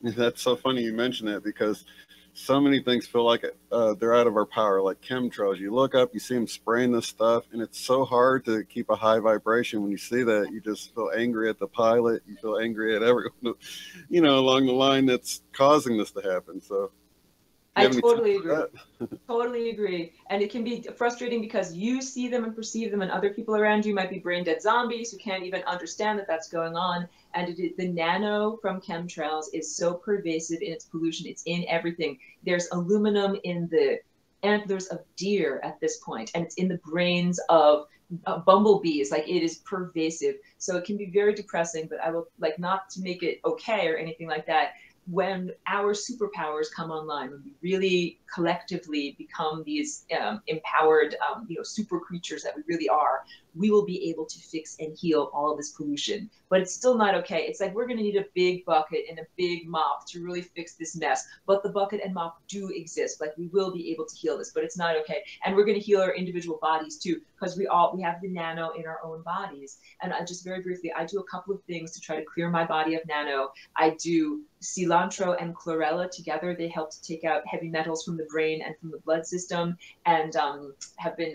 Speaker 1: That's so funny you mention that, because so many things feel like they're out of our power, like chemtrails. You look up, you see them spraying this stuff, and it's so hard to keep a high vibration. When you see that, you just feel angry at the pilot. You feel angry at everyone, you know, along the line that's causing this to happen. So
Speaker 2: I totally agree. Totally agree. And it can be frustrating because you see them and perceive them, and other people around you might be brain dead zombies who can't even understand that that's going on. And the nano from chemtrails is so pervasive in its pollution. It's in everything. There's aluminum in the antlers of deer at this point, and it's in the brains of bumblebees. Like, it is pervasive. So it can be very depressing, but I will, like, not to make it okay or anything like that, when our superpowers come online, when we really collectively become these empowered, you know, super creatures that we really are, we will be able to fix and heal all of this pollution. But it's still not okay. It's like, we're going to need a big bucket and a big mop to really fix this mess. But the bucket and mop do exist. Like, we will be able to heal this, but it's not okay. And we're going to heal our individual bodies too, because we have the nano in our own bodies. And just very briefly, I do a couple of things to try to clear my body of nano. I do cilantro and chlorella together. They help to take out heavy metals from the brain and from the blood system, and have been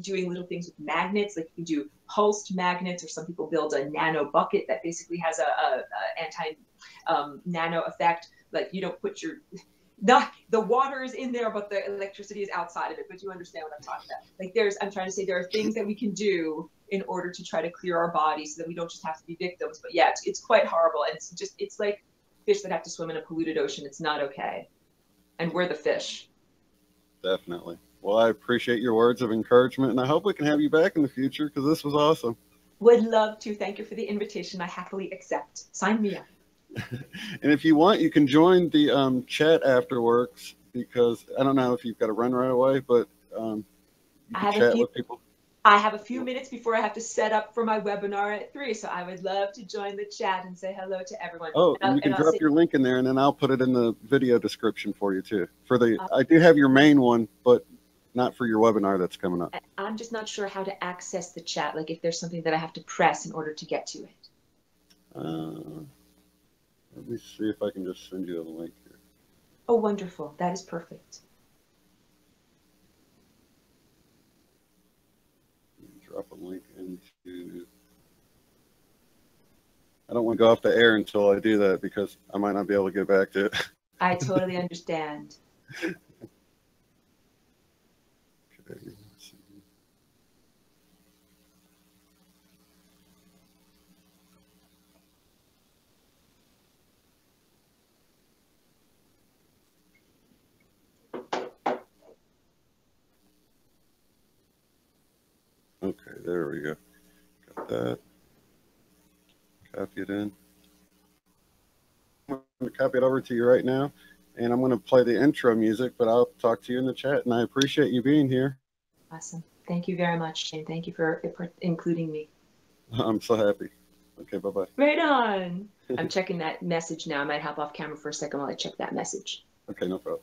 Speaker 2: doing little things with magnets. Like, you can do pulsed magnets, or some people build a nano bucket that basically has a anti nano effect. Like, you don't put your, not the water is in there, but the electricity is outside of it. But you understand what I'm talking about. Like, I'm trying to say there are things that we can do in order to try to clear our bodies so that we don't just have to be victims. But yeah, it's quite horrible, and it's like fish that have to swim in a polluted ocean. It's not okay. And we're the fish.
Speaker 1: Definitely. Well, I appreciate your words of encouragement, and I hope we can have you back in the future, because this was awesome.
Speaker 2: Would love to. Thank you for the invitation. I happily accept. Sign me up.
Speaker 1: And if you want, you can join the chat afterwards, because I don't know if you've got to run right away, but you can chat with people.
Speaker 2: I have a few minutes before I have to set up for my webinar at 3, so I would love to join the chat and say hello to everyone.
Speaker 1: Oh, and you can drop your link in there, and then I'll put it in the video description for you too. For the, I do have your main one, but not for your webinar that's coming up.
Speaker 2: I'm just not sure how to access the chat, like if there's something that I have to press in order to get to it.
Speaker 1: Let me see if I can just send you a link here.
Speaker 2: Oh, wonderful. That is perfect.
Speaker 1: Drop a link into. I don't want to go off the air until I do that because I might not be able to get back to it.
Speaker 2: I totally understand.
Speaker 1: Okay. Okay, there we go. Got that. Copy it in. I'm going to copy it over to you right now, and I'm going to play the intro music, but I'll talk to you in the chat, and I appreciate you being here.
Speaker 2: Awesome. Thank you very much, Shane. Thank you for including me.
Speaker 1: I'm so happy. Okay, bye-bye.
Speaker 2: Right on. I'm checking that message now. I might hop off camera for a second while I check that message.
Speaker 1: Okay, no problem.